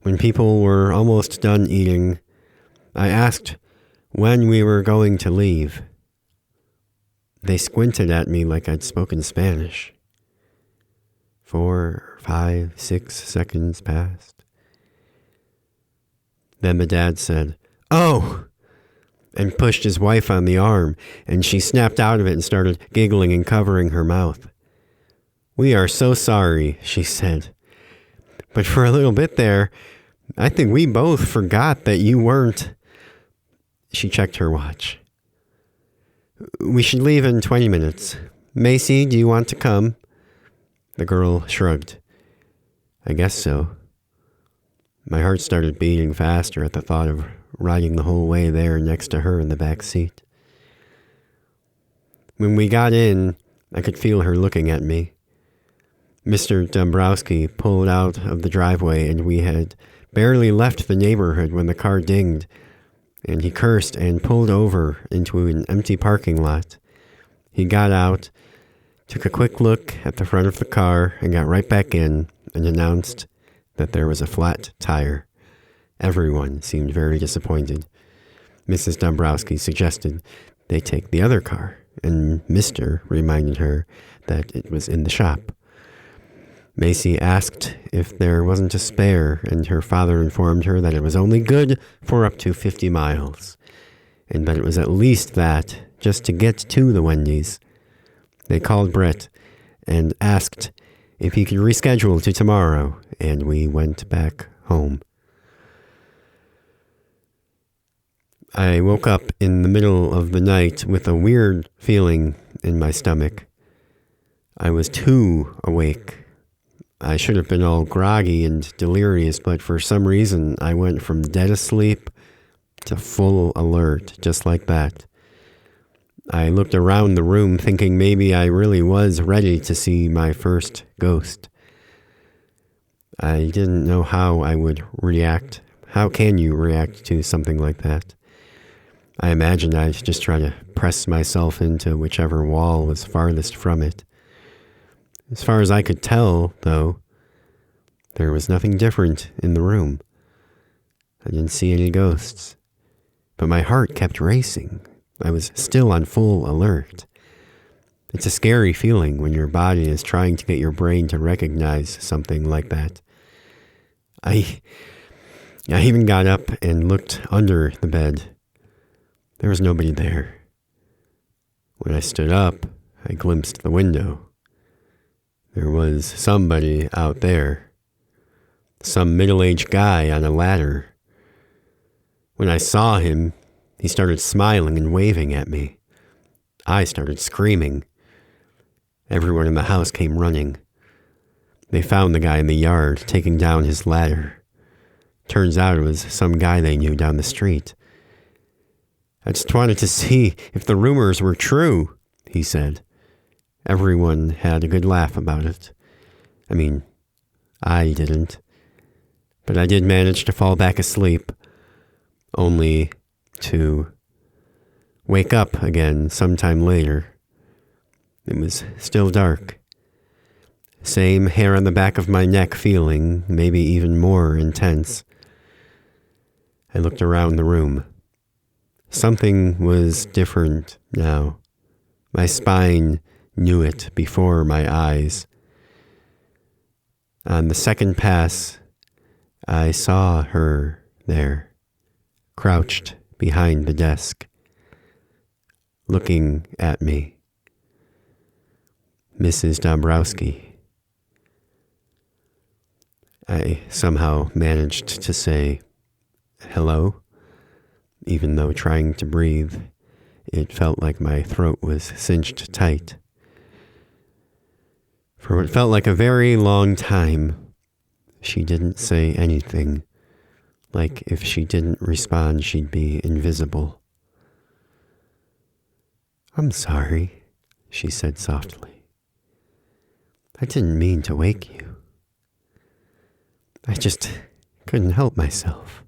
When people were almost done eating, I asked when we were going to leave. They squinted at me like I'd spoken Spanish. 4, 5, 6 seconds passed. Then the dad said, "Oh!" and pushed his wife on the arm, and she snapped out of it and started giggling and covering her mouth. "We are so sorry," she said. "But for a little bit there, I think we both forgot that you weren't..." She checked her watch. "We should leave in 20 minutes. Macy, do you want to come?" The girl shrugged. "I guess so." My heart started beating faster at the thought of riding the whole way there next to her in the back seat. When we got in, I could feel her looking at me. Mr. Dombrowski pulled out of the driveway, and we had barely left the neighborhood when the car dinged, and he cursed and pulled over into an empty parking lot. He got out, took a quick look at the front of the car, and got right back in and announced that there was a flat tire. Everyone seemed very disappointed. Mrs. Dombrowski suggested they take the other car, and Mr. reminded her that it was in the shop. Macy asked if there wasn't a spare, and her father informed her that it was only good for up to 50 miles, and that it was at least that just to get to the Wendy's. They called Brett and asked if he could reschedule to tomorrow, and we went back home. I woke up in the middle of the night with a weird feeling in my stomach. I was too awake. I should have been all groggy and delirious, but for some reason I went from dead asleep to full alert, just like that. I looked around the room thinking maybe I really was ready to see my first ghost. I didn't know how I would react. How can you react to something like that? I imagined I'd just try to press myself into whichever wall was farthest from it. As far as I could tell, though, there was nothing different in the room. I didn't see any ghosts. But my heart kept racing. I was still on full alert. It's a scary feeling when your body is trying to get your brain to recognize something like that. I even got up and looked under the bed. There was nobody there. When I stood up, I glimpsed the window. There was somebody out there. Some middle-aged guy on a ladder. When I saw him, he started smiling and waving at me. I started screaming. Everyone in the house came running. They found the guy in the yard, taking down his ladder. Turns out it was some guy they knew down the street. "I just wanted to see if the rumors were true," he said. Everyone had a good laugh about it. I mean, I didn't. But I did manage to fall back asleep, only to wake up again sometime later. It was still dark. Same hair on the back of my neck feeling, maybe even more intense. I looked around the room. Something was different now. My spine knew it before my eyes. On the second pass, I saw her there, crouched behind the desk, looking at me. Mrs. Dombrowski. I somehow managed to say hello, even though trying to breathe, it felt like my throat was cinched tight. For what felt like a very long time, she didn't say anything, like if she didn't respond, she'd be invisible. "I'm sorry," she said softly. "I didn't mean to wake you. couldn't help myself.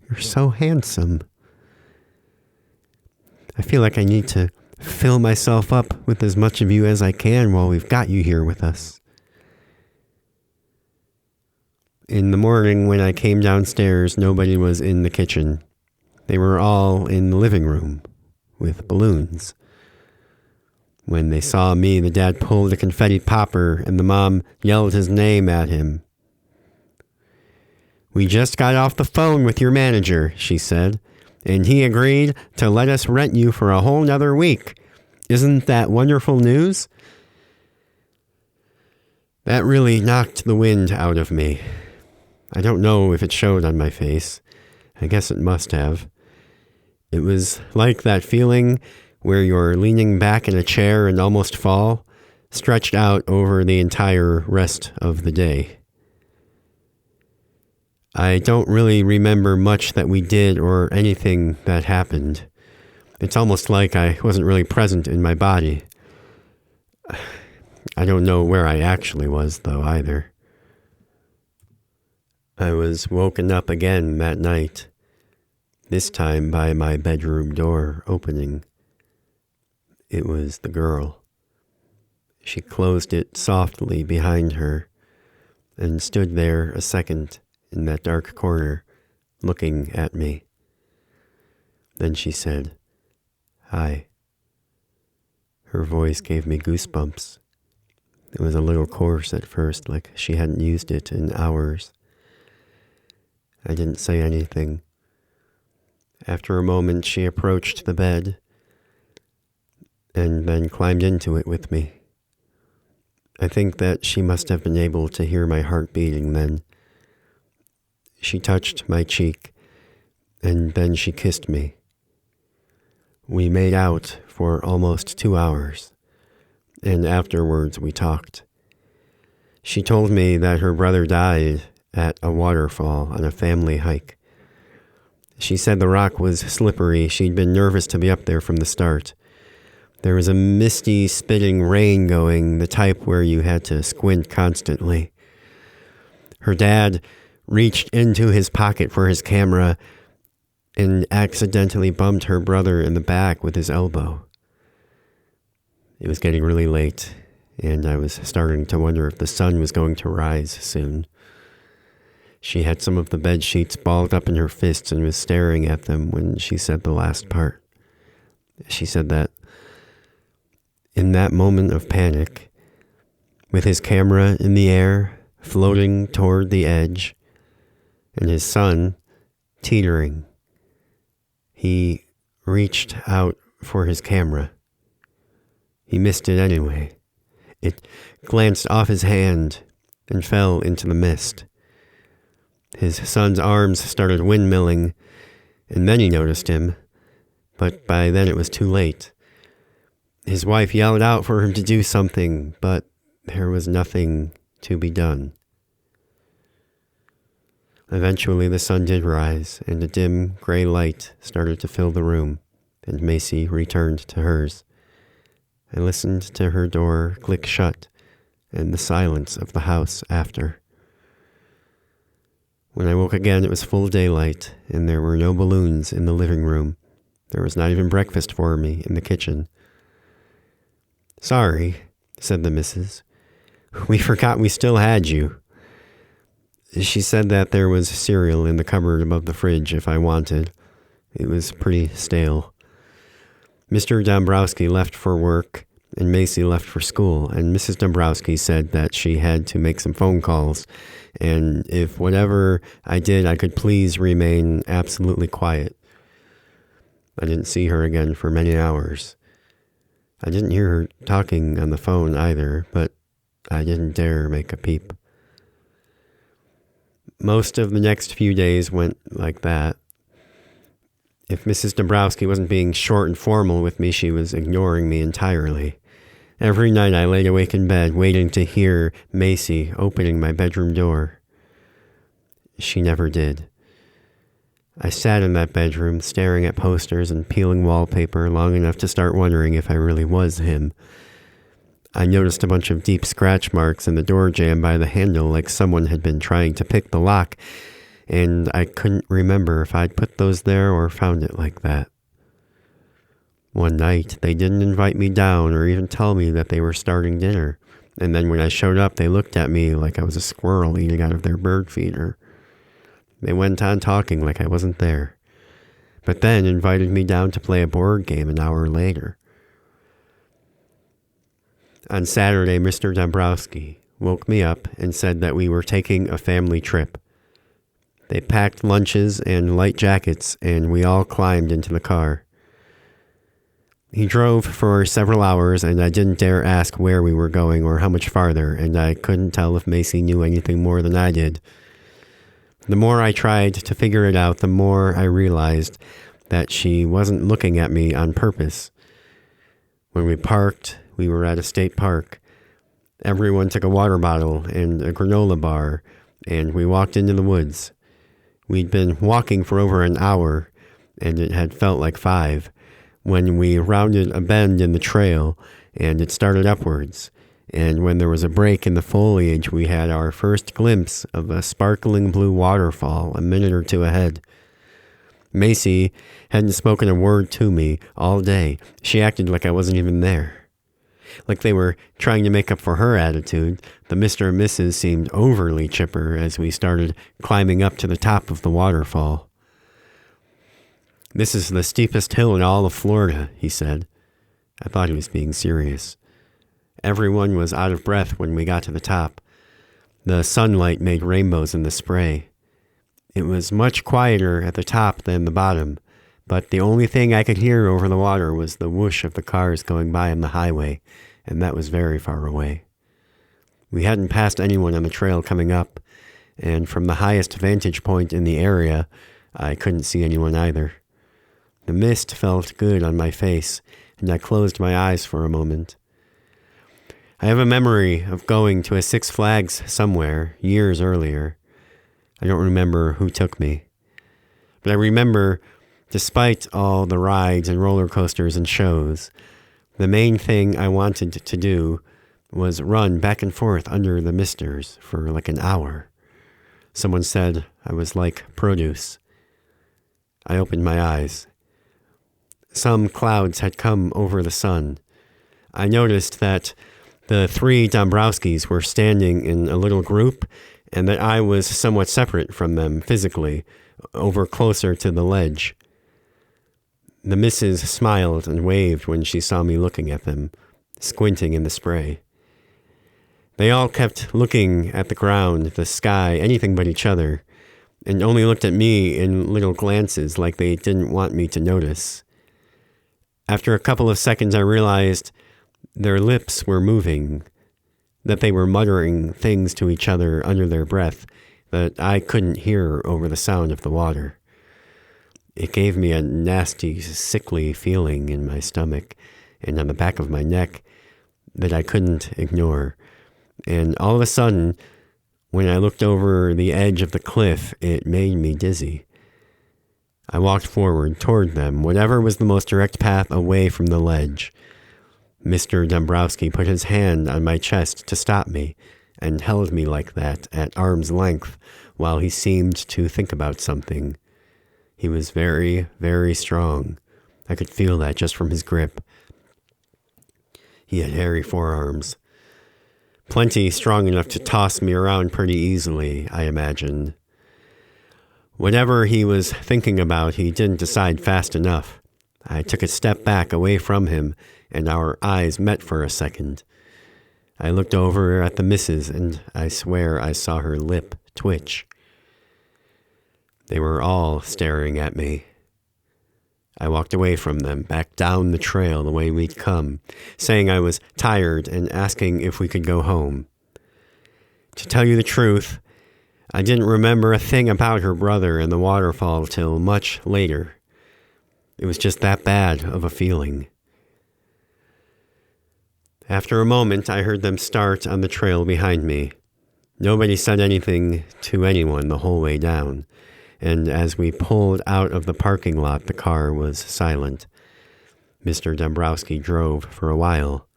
You're so handsome. I feel like I need to fill myself up with as much of you as I can while we've got you here with us. In the morning, when I came downstairs, nobody was in the kitchen. They were all in the living room with balloons. When they saw me, the dad pulled a confetti popper and the mom yelled his name at him. "We just got off the phone with your manager," she said, "and he agreed to let us rent you for a whole nother week. Isn't that wonderful news?" That really knocked the wind out of me. I don't know if it showed on my face. I guess it must have. It was like that feeling where you're leaning back in a chair and almost fall, stretched out over the entire rest of the day. I don't really remember much that we did or anything that happened. It's almost like I wasn't really present in my body. I don't know where I actually was, though, either. I was woken up again that night, this time by my bedroom door opening. It was the girl. She closed it softly behind her and stood there a second in that dark corner, looking at me. Then she said, "Hi." Her voice gave me goosebumps. It was a little coarse at first, like she hadn't used it in hours. I didn't say anything. After a moment, she approached the bed and then climbed into it with me. I think that she must have been able to hear my heart beating then. She touched my cheek, and then she kissed me. We made out for almost 2 hours, and afterwards we talked. She told me that her brother died at a waterfall on a family hike. She said the rock was slippery. She'd been nervous to be up there from the start. There was a misty, spitting rain going, the type where you had to squint constantly. Her dad reached into his pocket for his camera and accidentally bumped her brother in the back with his elbow. It was getting really late, and I was starting to wonder if the sun was going to rise soon. She had some of the bed sheets balled up in her fists and was staring at them when she said the last part. She said that in that moment of panic, with his camera in the air, floating toward the edge, and his son teetering, he reached out for his camera. He missed it anyway. It glanced off his hand and fell into the mist. His son's arms started windmilling, and then he noticed him, but by then it was too late. His wife yelled out for him to do something, but there was nothing to be done. Eventually the sun did rise, and a dim gray light started to fill the room, and Macy returned to hers. I listened to her door click shut, and the silence of the house after. When I woke again, it was full daylight, and there were no balloons in the living room. There was not even breakfast for me in the kitchen. "Sorry," said the missus. "We forgot we still had you." She said that there was cereal in the cupboard above the fridge if I wanted. It was pretty stale. Mr. Dombrowski left for work, and Macy left for school, and Mrs. Dombrowski said that she had to make some phone calls, and if whatever I did, I could please remain absolutely quiet. I didn't see her again for many hours. I didn't hear her talking on the phone either, but I didn't dare make a peep. Most of the next few days went like that. If Mrs. Dombrowski wasn't being short and formal with me, she was ignoring me entirely. Every night I laid awake in bed, waiting to hear Macy opening my bedroom door. She never did. I sat in that bedroom, staring at posters and peeling wallpaper long enough to start wondering if I really was him. I noticed a bunch of deep scratch marks in the door jamb by the handle, like someone had been trying to pick the lock, and I couldn't remember if I'd put those there or found it like that. One night, they didn't invite me down or even tell me that they were starting dinner, and then when I showed up, they looked at me like I was a squirrel eating out of their bird feeder. They went on talking like I wasn't there, but then invited me down to play a board game an hour later. On Saturday, Mr. Dombrowski woke me up and said that we were taking a family trip. They packed lunches and light jackets, and we all climbed into the car. He drove for several hours, and I didn't dare ask where we were going or how much farther, and I couldn't tell if Macy knew anything more than I did. The more I tried to figure it out, the more I realized that she wasn't looking at me on purpose. When we parked, we were at a state park. Everyone took a water bottle and a granola bar, and we walked into the woods. We'd been walking for over an hour, and it had felt like 5, when we rounded a bend in the trail, and it started upwards. And when there was a break in the foliage, we had our first glimpse of a sparkling blue waterfall a minute or two ahead. Macy hadn't spoken a word to me all day. She acted like I wasn't even there. Like they were trying to make up for her attitude, the Mr. and Mrs. seemed overly chipper as we started climbing up to the top of the waterfall. "This is the steepest hill in all of Florida," he said. I thought he was being serious. Everyone was out of breath when we got to the top. The sunlight made rainbows in the spray. It was much quieter at the top than the bottom, but the only thing I could hear over the water was the whoosh of the cars going by on the highway, and that was very far away. We hadn't passed anyone on the trail coming up, and from the highest vantage point in the area, I couldn't see anyone either. The mist felt good on my face, and I closed my eyes for a moment. I have a memory of going to a Six Flags somewhere years earlier. I don't remember who took me, but I remember, despite all the rides and roller coasters and shows, the main thing I wanted to do was run back and forth under the misters for like an hour. Someone said I was like produce. I opened my eyes. Some clouds had come over the sun. I noticed that the 3 Dombrowskis were standing in a little group, and that I was somewhat separate from them physically, over closer to the ledge. The missus smiled and waved when she saw me looking at them, squinting in the spray. They all kept looking at the ground, the sky, anything but each other, and only looked at me in little glances like they didn't want me to notice. After a couple of seconds, I realized their lips were moving, that they were muttering things to each other under their breath that I couldn't hear over the sound of the water. It gave me a nasty, sickly feeling in my stomach and on the back of my neck that I couldn't ignore. And all of a sudden, when I looked over the edge of the cliff, it made me dizzy. I walked forward toward them, whatever was the most direct path away from the ledge. Mr. Dombrowski put his hand on my chest to stop me and held me like that at arm's length while he seemed to think about something. He was very, very strong. I could feel that just from his grip. He had hairy forearms. Plenty strong enough to toss me around pretty easily, I imagined. Whatever he was thinking about, he didn't decide fast enough. I took a step back away from him, and our eyes met for a second. I looked over at the missus, and I swear I saw her lip twitch. They were all staring at me. I walked away from them, back down the trail the way we'd come, saying I was tired and asking if we could go home. To tell you the truth, I didn't remember a thing about her brother and the waterfall till much later. It was just that bad of a feeling. After a moment, I heard them start on the trail behind me. Nobody said anything to anyone the whole way down, and as we pulled out of the parking lot, the car was silent. Mr. Dombrowski drove for a while.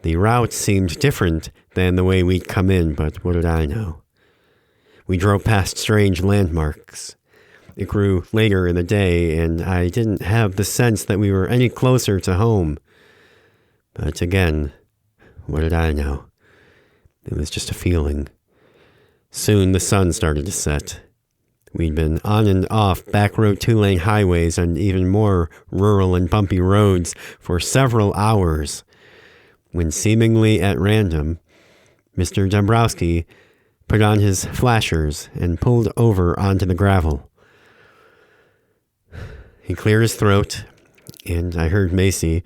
The route seemed different than the way we'd come in, but what did I know? We drove past strange landmarks. It grew later in the day, and I didn't have the sense that we were any closer to home. But again, what did I know? It was just a feeling. Soon the sun started to set. We'd been on and off back road 2-lane highways and even more rural and bumpy roads for several hours, when seemingly at random, Mr. Dombrowski put on his flashers and pulled over onto the gravel. He cleared his throat, and I heard Macy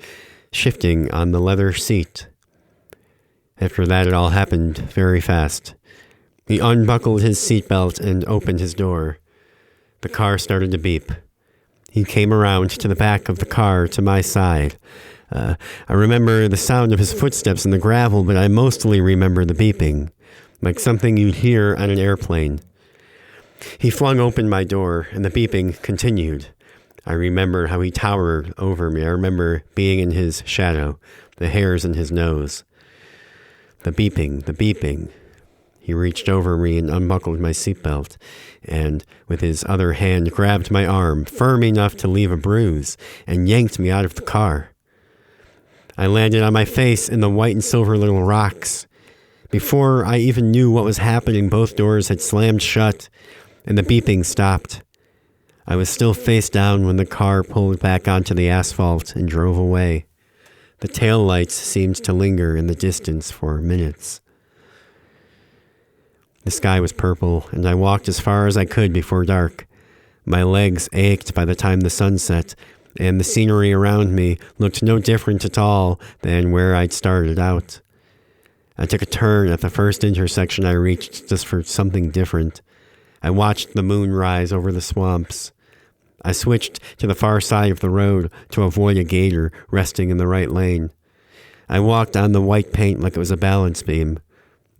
shifting on the leather seat. After that, it all happened very fast. He unbuckled his seatbelt and opened his door. The car started to beep. He came around to the back of the car to my side. I remember the sound of his footsteps in the gravel, but I mostly remember the beeping, like something you'd hear on an airplane. He flung open my door, and the beeping continued. I remember how he towered over me. I remember being in his shadow, the hairs in his nose. The beeping, the beeping. He reached over me and unbuckled my seatbelt, and with his other hand grabbed my arm, firm enough to leave a bruise, and yanked me out of the car. I landed on my face in the white and silver little rocks. Before I even knew what was happening, both doors had slammed shut, and the beeping stopped. I was still face down when the car pulled back onto the asphalt and drove away. The taillights seemed to linger in the distance for minutes. The sky was purple, and I walked as far as I could before dark. My legs ached by the time the sun set, and the scenery around me looked no different at all than where I'd started out. I took a turn at the first intersection I reached just for something different. I watched the moon rise over the swamps. I switched to the far side of the road to avoid a gator resting in the right lane. I walked on the white paint like it was a balance beam.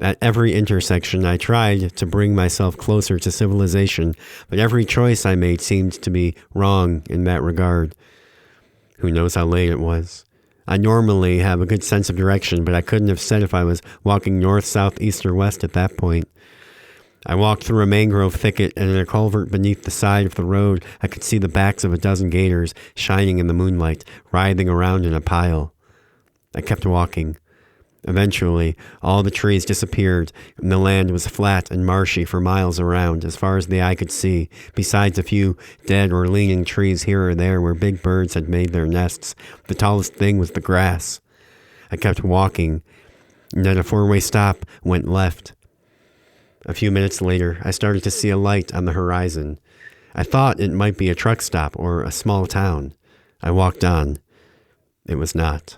At every intersection, I tried to bring myself closer to civilization, but every choice I made seemed to be wrong in that regard. Who knows how late it was? I normally have a good sense of direction, but I couldn't have said if I was walking north, south, east, or west at that point. I walked through a mangrove thicket, and in a culvert beneath the side of the road, I could see the backs of a dozen gators shining in the moonlight, writhing around in a pile. I kept walking. Eventually, all the trees disappeared, and the land was flat and marshy for miles around, as far as the eye could see, besides a few dead or leaning trees here or there where big birds had made their nests. The tallest thing was the grass. I kept walking, and at a four-way stop, went left. A few minutes later, I started to see a light on the horizon. I thought it might be a truck stop or a small town. I walked on. It was not.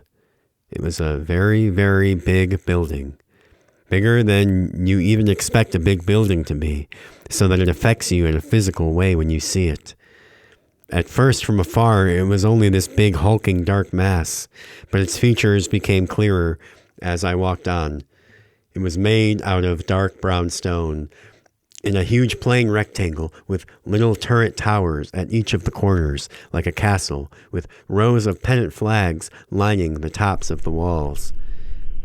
It was a very, very big building. Bigger than you even expect a big building to be, so that it affects you in a physical way when you see it. At first, from afar, it was only this big, hulking, dark mass, but its features became clearer as I walked on. It was made out of dark brown stone, in a huge plain rectangle with little turret towers at each of the corners, like a castle, with rows of pennant flags lining the tops of the walls.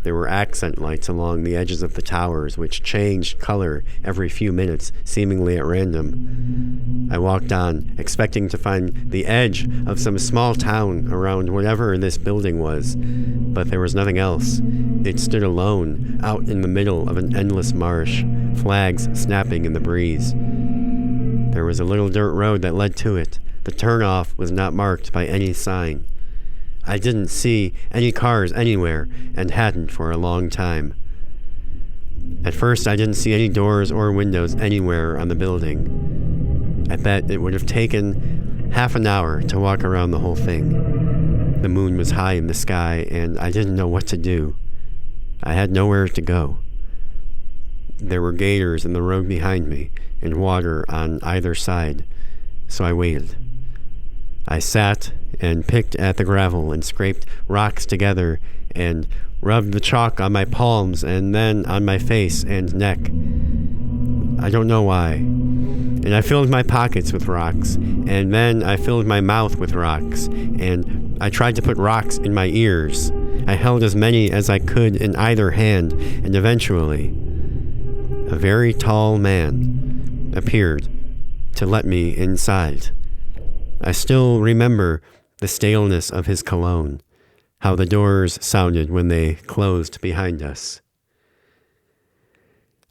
There were accent lights along the edges of the towers, which changed color every few minutes, seemingly at random. I walked on, expecting to find the edge of some small town around whatever this building was, but there was nothing else. It stood alone, out in the middle of an endless marsh, flags snapping in the breeze. There was a little dirt road that led to it. The turnoff was not marked by any sign. I didn't see any cars anywhere, and hadn't for a long time. At first, I didn't see any doors or windows anywhere on the building. I bet it would have taken half an hour to walk around the whole thing. The moon was high in the sky, and I didn't know what to do. I had nowhere to go. There were gators in the road behind me, and water on either side, so I waited. I sat and picked at the gravel and scraped rocks together and rubbed the chalk on my palms and then on my face and neck. I don't know why. And I filled my pockets with rocks, and then I filled my mouth with rocks, and I tried to put rocks in my ears. I held as many as I could in either hand, and eventually, a very tall man appeared to let me inside. I still remember the staleness of his cologne, how the doors sounded when they closed behind us.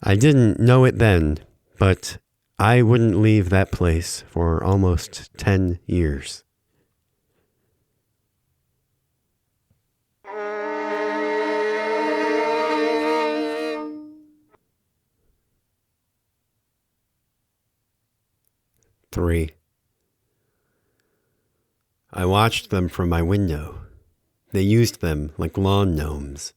I didn't know it then, but I wouldn't leave that place for almost 10 years. Three. I watched them from my window. They used them like lawn gnomes,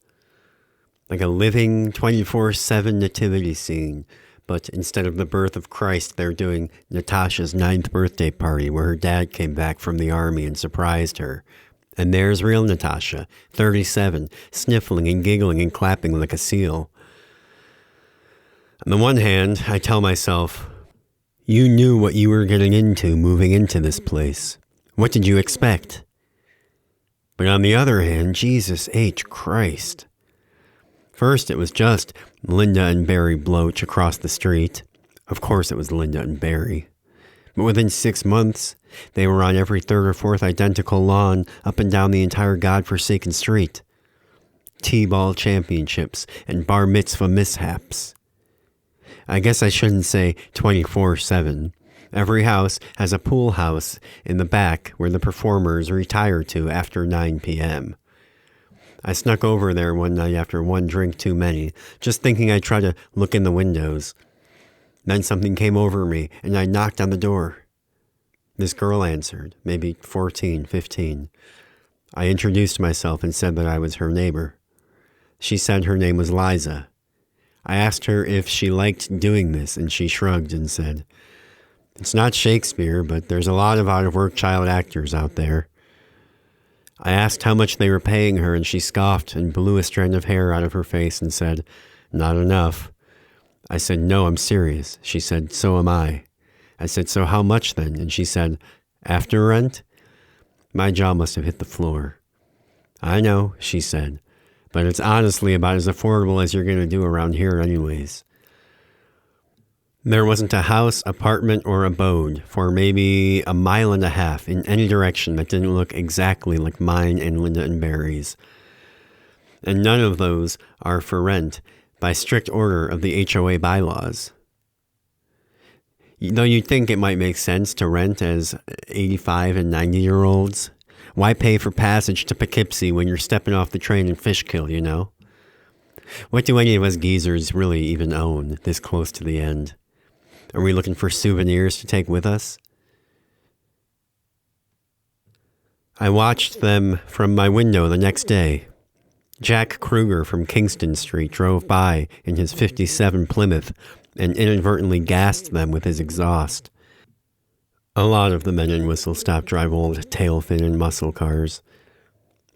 like a living 24/7 nativity scene, but instead of the birth of Christ, they're doing Natasha's 9th birthday party where her dad came back from the army and surprised her. And there's real Natasha, 37, sniffling and giggling and clapping like a seal. On the one hand, I tell myself, you knew what you were getting into moving into this place. What did you expect? But on the other hand, Jesus H. Christ. First, it was just Linda and Barry Bloach across the street. Of course, it was Linda and Barry. But within 6 months, they were on every third or fourth identical lawn up and down the entire godforsaken street. T-ball championships and bar mitzvah mishaps. I guess I shouldn't say 24/7. Every house has a pool house in the back where the performers retire to after 9 p.m. I snuck over there one night after one drink too many, just thinking I'd try to look in the windows. Then something came over me, and I knocked on the door. This girl answered, maybe 14, 15. I introduced myself and said that I was her neighbor. She said her name was Liza. I asked her if she liked doing this, and she shrugged and said, "It's not Shakespeare, but there's a lot of out-of-work child actors out there." I asked how much they were paying her, and she scoffed and blew a strand of hair out of her face and said, "Not enough." I said, "No, I'm serious." She said, "So am I." I said, "So how much then?" And she said, "After rent?" My jaw must have hit the floor. "I know," she said, "but it's honestly about as affordable as you're going to do around here anyways." There wasn't a house, apartment, or abode for maybe a mile and a half in any direction that didn't look exactly like mine and Linda and Barry's. And none of those are for rent by strict order of the HOA bylaws. Though you'd think it might make sense to rent as 85 and 90-year-olds. Why pay for passage to Poughkeepsie when you're stepping off the train in Fishkill, you know? What do any of us geezers really even own this close to the end? Are we looking for souvenirs to take with us? I watched them from my window the next day. Jack Kruger from Kingston Street drove by in his 57 Plymouth and inadvertently gassed them with his exhaust. A lot of the men in Whistle Stop drive old tail-fin and muscle cars.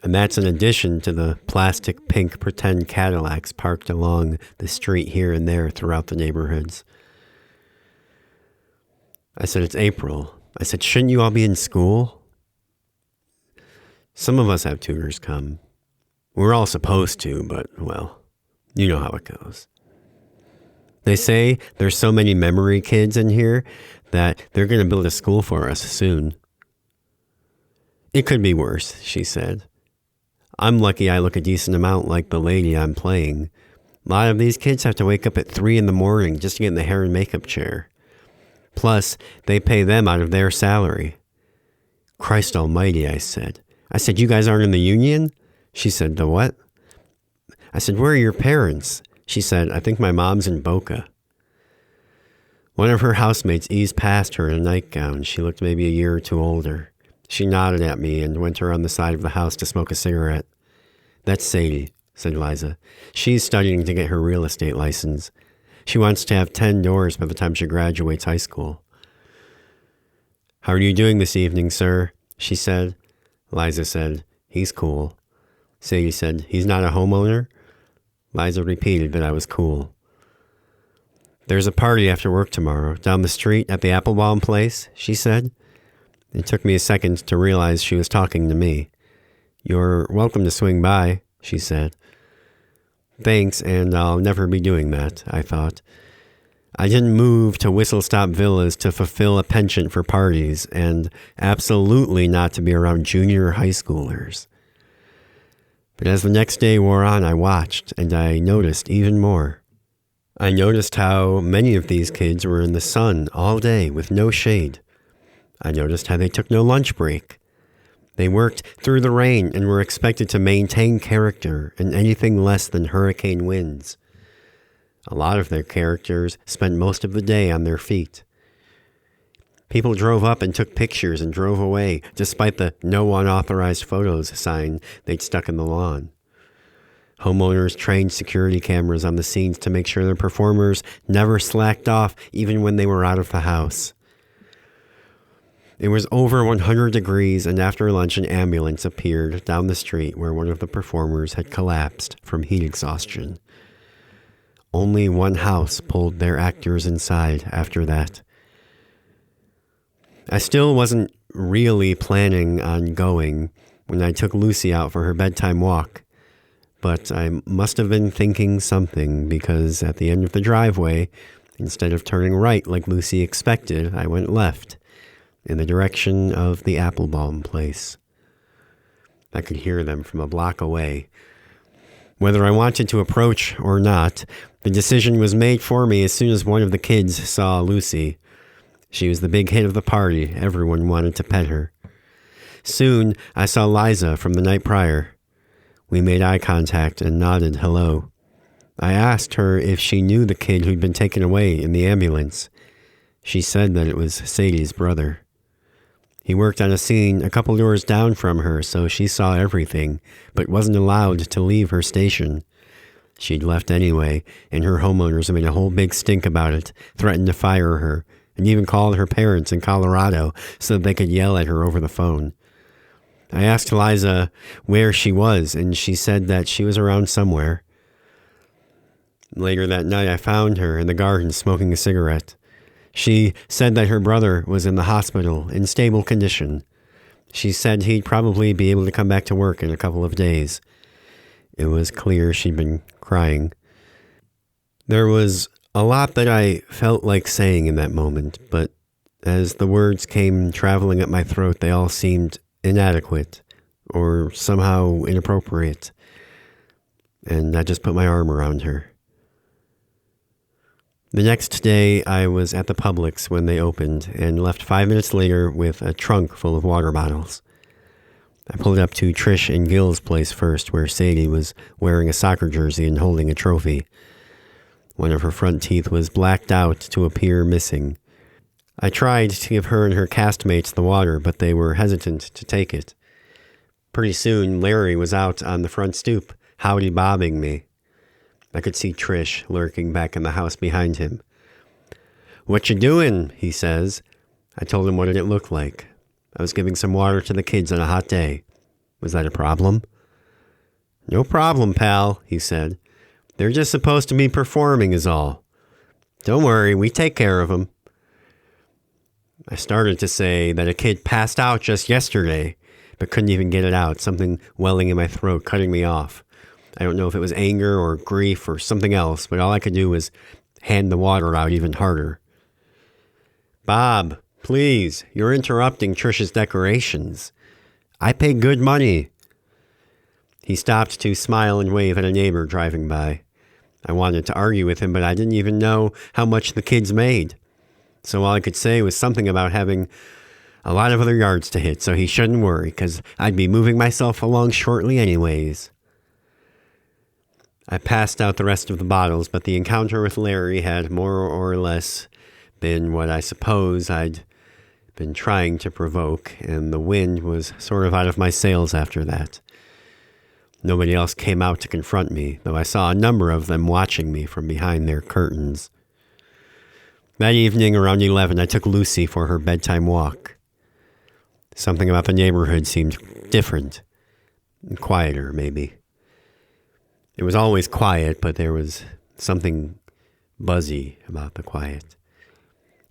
And that's in addition to the plastic pink pretend Cadillacs parked along the street here and there throughout the neighborhoods. I said, "It's April." I said, "Shouldn't you all be in school?" Some of us have tutors come. We're all supposed to, but, well, you know how it goes. They say there's so many memory kids in here that they're going to build a school for us soon. "It could be worse," she said. "I'm lucky I look a decent amount like the lady I'm playing. A lot of these kids have to wake up at 3 a.m. just to get in the hair and makeup chair. Plus, they pay them out of their salary." "Christ almighty," I said. "You guys aren't in the union?" She said, "The what?" I said, "Where are your parents?" She said, "I think my mom's in Boca." One of her housemates eased past her in a nightgown. She looked maybe a year or two older. She nodded at me and went around the side of the house to smoke a cigarette. "That's Sadie," said Liza. "She's studying to get her real estate license. She wants to have 10 doors by the time she graduates high school." "How are you doing this evening, sir?" she said. Liza said, "He's cool." Sadie said, "He's not a homeowner?" Liza repeated that I was cool. "There's a party after work tomorrow, down the street at the Applebaum place," she said. It took me a second to realize she was talking to me. "You're welcome to swing by," she said. Thanks, and I'll never be doing that, I thought. I didn't move to Whistle Stop Villas to fulfill a penchant for parties, and absolutely not to be around junior high schoolers. But as the next day wore on, I watched, and I noticed even more. I noticed how many of these kids were in the sun all day with no shade. I noticed how they took no lunch break. They worked through the rain and were expected to maintain character in anything less than hurricane winds. A lot of their characters spent most of the day on their feet. People drove up and took pictures and drove away, despite the no unauthorized photos sign they'd stuck in the lawn. Homeowners trained security cameras on the scenes to make sure their performers never slacked off even when they were out of the house. It was over 100 degrees, and after lunch an ambulance appeared down the street where one of the performers had collapsed from heat exhaustion. Only one house pulled their actors inside after that. I still wasn't really planning on going when I took Lucy out for her bedtime walk. But I must have been thinking something, because at the end of the driveway, instead of turning right like Lucy expected, I went left, in the direction of the Applebaum place. I could hear them from a block away. Whether I wanted to approach or not, the decision was made for me as soon as one of the kids saw Lucy. She was the big hit of the party. Everyone wanted to pet her. Soon, I saw Liza from the night prior. We made eye contact and nodded hello. I asked her if she knew the kid who'd been taken away in the ambulance. She said that it was Sadie's brother. He worked on a scene a couple doors down from her, so she saw everything, but wasn't allowed to leave her station. She'd left anyway, and her homeowners made a whole big stink about it, threatened to fire her, and even called her parents in Colorado so that they could yell at her over the phone. I asked Liza where she was, and she said that she was around somewhere. Later that night, I found her in the garden smoking a cigarette. She said that her brother was in the hospital in stable condition. She said he'd probably be able to come back to work in a couple of days. It was clear she'd been crying. There was a lot that I felt like saying in that moment, but as the words came traveling up my throat, they all seemed inadequate or somehow inappropriate, and I just put my arm around her. The next day, I was at the Publix when they opened and left 5 minutes later with a trunk full of water bottles. I pulled up to Trish and Gil's place first, where Sadie was wearing a soccer jersey and holding a trophy. One of her front teeth was blacked out to appear missing. I tried to give her and her castmates the water, but they were hesitant to take it. Pretty soon, Larry was out on the front stoop, howdy-bobbing me. I could see Trish lurking back in the house behind him. "What you doing?" he says. I told him what it looked like. I was giving some water to the kids on a hot day. Was that a problem? "No problem, pal," he said. "They're just supposed to be performing is all. Don't worry, we take care of them." I started to say that a kid passed out just yesterday, but couldn't even get it out, something welling in my throat, cutting me off. I don't know if it was anger or grief or something else, but all I could do was hand the water out even harder. "Bob, please, you're interrupting Trish's decorations. I pay good money." He stopped to smile and wave at a neighbor driving by. I wanted to argue with him, but I didn't even know how much the kids made. So all I could say was something about having a lot of other yards to hit, so he shouldn't worry, because I'd be moving myself along shortly anyways. I passed out the rest of the bottles, but the encounter with Larry had more or less been what I suppose I'd been trying to provoke, and the wind was sort of out of my sails after that. Nobody else came out to confront me, though I saw a number of them watching me from behind their curtains. That evening, around 11, I took Lucy for her bedtime walk. Something about the neighborhood seemed different, and quieter, maybe. It was always quiet, but there was something buzzy about the quiet.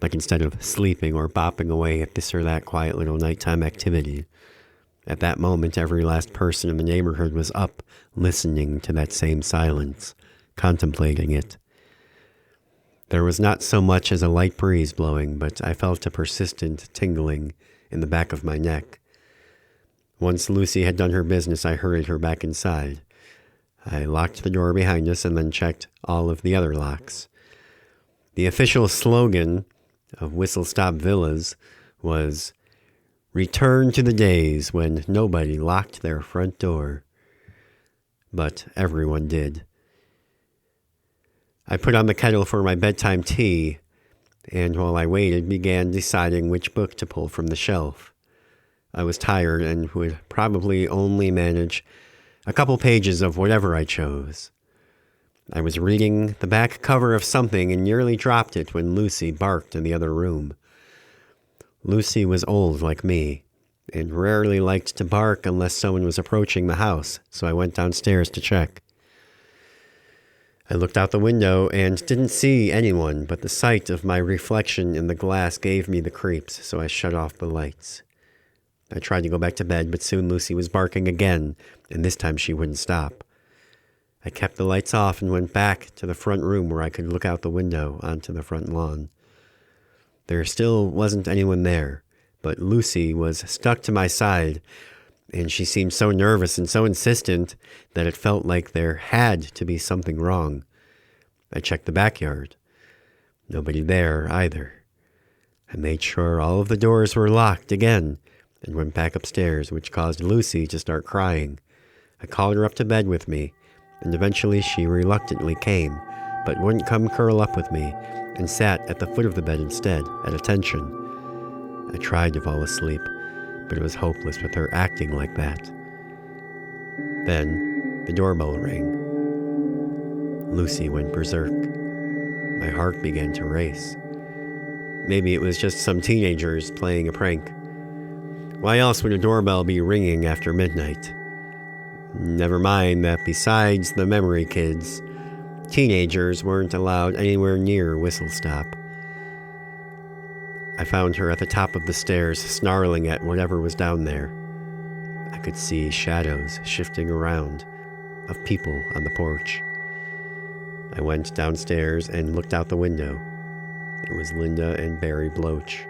Like instead of sleeping or bopping away at this or that quiet little nighttime activity, At that moment, every last person in the neighborhood was up, listening to that same silence, contemplating it. There was not so much as a light breeze blowing, but I felt a persistent tingling in the back of my neck. Once Lucy had done her business, I hurried her back inside. I locked the door behind us and then checked all of the other locks. The official slogan of Whistle Stop Villas was, "Return to the days when nobody locked their front door." But everyone did. I put on the kettle for my bedtime tea, and while I waited, began deciding which book to pull from the shelf. I was tired and would probably only manage a couple pages of whatever I chose. I was reading the back cover of something and nearly dropped it when Lucy barked in the other room. Lucy was old like me, and rarely liked to bark unless someone was approaching the house, so I went downstairs to check. I looked out the window and didn't see anyone, but the sight of my reflection in the glass gave me the creeps, so I shut off the lights. I tried to go back to bed, but soon Lucy was barking again, and this time she wouldn't stop. I kept the lights off and went back to the front room where I could look out the window onto the front lawn. There still wasn't anyone there, but Lucy was stuck to my side, and she seemed so nervous and so insistent that it felt like there had to be something wrong. I checked the backyard. Nobody there either. I made sure all of the doors were locked again and went back upstairs, which caused Lucy to start crying. I called her up to bed with me, and eventually she reluctantly came, but wouldn't come curl up with me, and sat at the foot of the bed instead, at attention. I tried to fall asleep, but it was hopeless with her acting like that. Then the doorbell rang. Lucy went berserk. My heart began to race. Maybe it was just some teenagers playing a prank. Why else would a doorbell be ringing after midnight? Never mind that besides the memory kids, teenagers weren't allowed anywhere near Whistle Stop. I found her at the top of the stairs, snarling at whatever was down there. I could see shadows shifting around of people on the porch. I went downstairs and looked out the window. It was Linda and Barry Bloach.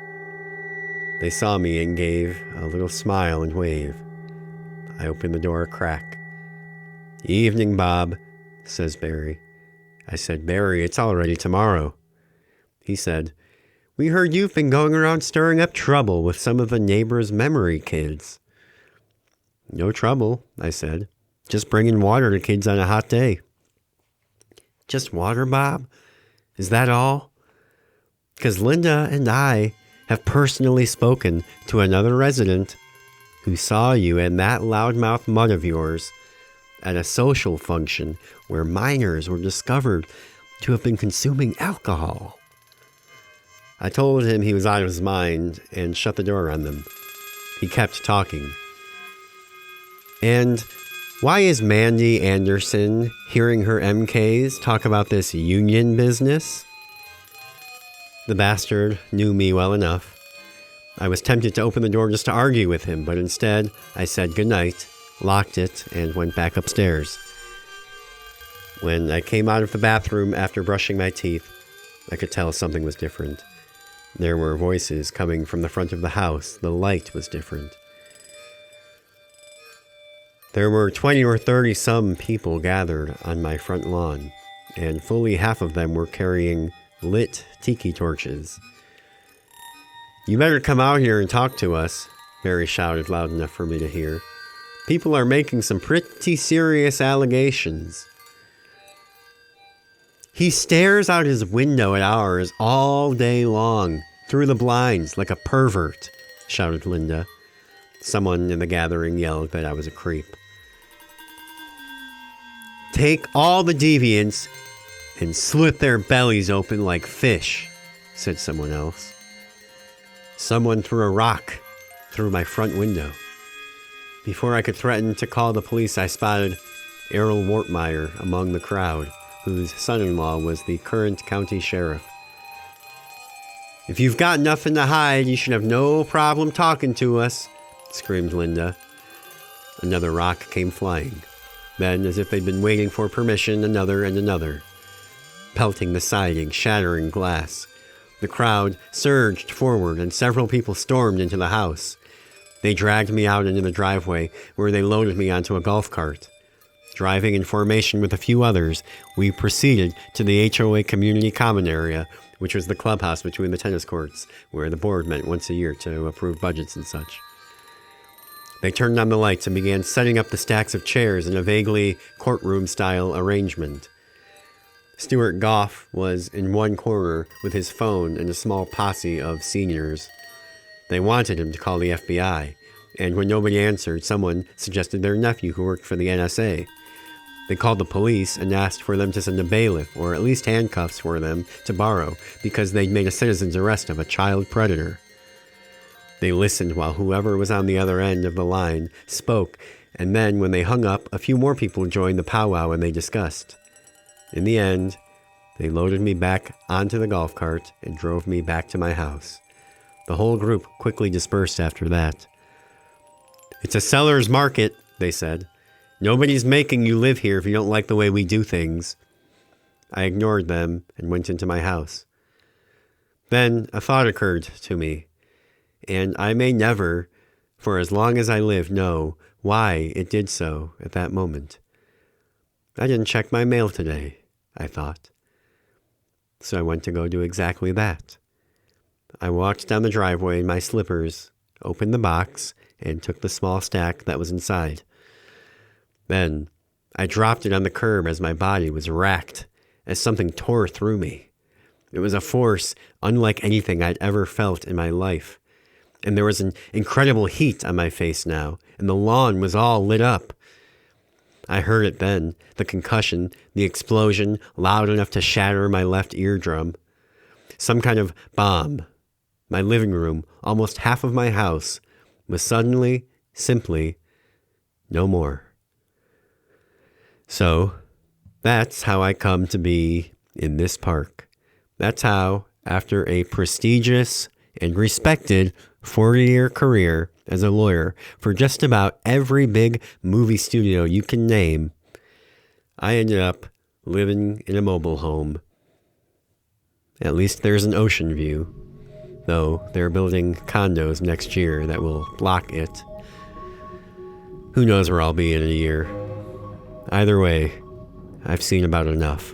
They saw me and gave a little smile and wave. I opened the door a crack. "Evening, Bob," says Barry. I said, "Barry, it's already tomorrow." He said, "We heard you've been going around stirring up trouble with some of the neighbors' memory kids." "No trouble," I said. "Just bringing water to kids on a hot day." "Just water, Bob? Is that all?" "'Cause Linda and I have personally spoken to another resident who saw you and that loudmouth mutt of yours at a social function where minors were discovered to have been consuming alcohol." I told him he was out of his mind and shut the door on them. He kept talking. "And why is Mandy Anderson hearing her MKs talk about this union business?" The bastard knew me well enough. I was tempted to open the door just to argue with him, but instead I said goodnight, locked it, and went back upstairs. When I came out of the bathroom after brushing my teeth, I could tell something was different. There were voices coming from the front of the house. The light was different. There were 20 or 30 some people gathered on my front lawn, and fully half of them were carrying lit tiki torches. "You better come out here and talk to us," Barry shouted loud enough for me to hear. "People are making some pretty serious allegations." "He stares out his window at ours all day long, through the blinds, like a pervert," shouted Linda. Someone in the gathering yelled that I was a creep. "Take all the deviants and slit their bellies open like fish," said someone else. Someone threw a rock through my front window. Before I could threaten to call the police, I spotted Errol Wortmeyer among the crowd, whose son-in-law was the current county sheriff. "If you've got nothing to hide, you should have no problem talking to us," screamed Linda. Another rock came flying. Then, as if they'd been waiting for permission, another and another, pelting the siding, shattering glass. The crowd surged forward, and several people stormed into the house. They dragged me out into the driveway, where they loaded me onto a golf cart. Driving in formation with a few others, we proceeded to the HOA community common area, which was the clubhouse between the tennis courts, where the board met once a year to approve budgets and such. They turned on the lights and began setting up the stacks of chairs in a vaguely courtroom-style arrangement. Stuart Goff was in one corner with his phone and a small posse of seniors. They wanted him to call the FBI, and when nobody answered, someone suggested their nephew who worked for the NSA. They called the police and asked for them to send a bailiff, or at least handcuffs for them to borrow, because they'd made a citizen's arrest of a child predator. They listened while whoever was on the other end of the line spoke, and then when they hung up, a few more people joined the powwow and they discussed. In the end, they loaded me back onto the golf cart and drove me back to my house. The whole group quickly dispersed after that. "It's a seller's market," they said. "Nobody's making you live here if you don't like the way we do things." I ignored them and went into my house. Then a thought occurred to me, and I may never, for as long as I live, know why it did so at that moment. I didn't check my mail today, I thought. So I went to go do exactly that. I walked down the driveway in my slippers, opened the box, and took the small stack that was inside. Then I dropped it on the curb as my body was racked, as something tore through me. It was a force unlike anything I'd ever felt in my life. And there was an incredible heat on my face now, and the lawn was all lit up. I heard it then, the concussion, the explosion, loud enough to shatter my left eardrum. Some kind of bomb. My living room, almost half of my house, was suddenly, simply, no more. So, that's how I come to be in this park. That's how, after a prestigious and respected 40-year career as a lawyer for just about every big movie studio you can name, I ended up living in a mobile home. At least there's an ocean view, though they're building condos next year that will block it. Who knows where I'll be in a year. Either way, I've seen about enough.